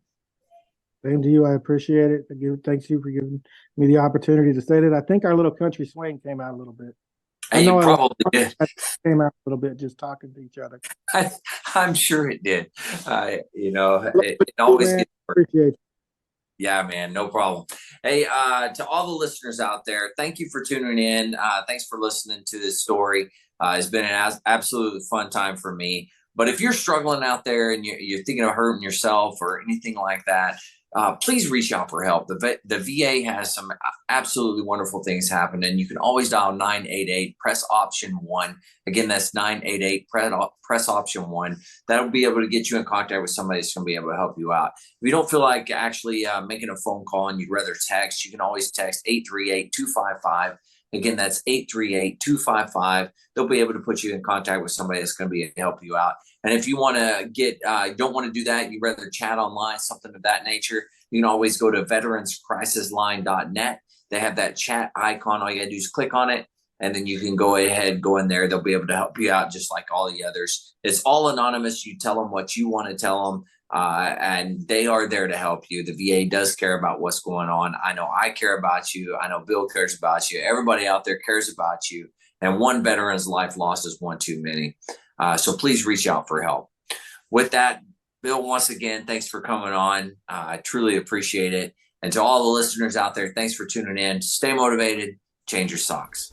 C: Same to you. I appreciate it. Thanks you for giving me the opportunity to say that. I think our little country swing came out a little bit.
B: I know probably did.
C: Came out a little bit just talking to each other.
B: I'm sure it did. It always gets.
C: Appreciate it.
B: Yeah, man, no problem. Hey, to all the listeners out there, thank you for tuning in. Thanks for listening to this story. It's been an absolutely fun time for me. But if you're struggling out there and you're thinking of hurting yourself or anything like that, please reach out for help. The VA has some absolutely wonderful things happen, and you can always dial 988, press option 1. Again, that's 988, press option 1. That'll be able to get you in contact with somebody that's going to be able to help you out. If you don't feel like actually making a phone call and you'd rather text, you can always text 838-255. Again, that's 838-255. They'll be able to put you in contact with somebody that's going to be able to help you out. And if you want to don't want to do that, you'd rather chat online, something of that nature, you can always go to veteranscrisisline.net. They have that chat icon. All you got to do is click on it, and then you can go in there. They'll be able to help you out just like all the others. It's all anonymous. You tell them what you want to tell them. And they are there to help you. The VA does care about what's going on. I know I care about you. I know Bill cares about you. Everybody out there cares about you. And one veteran's life lost is one too many. So please reach out for help. With that, Bill, once again, thanks for coming on. I truly appreciate it. And to all the listeners out there, thanks for tuning in. Stay motivated. Change your socks.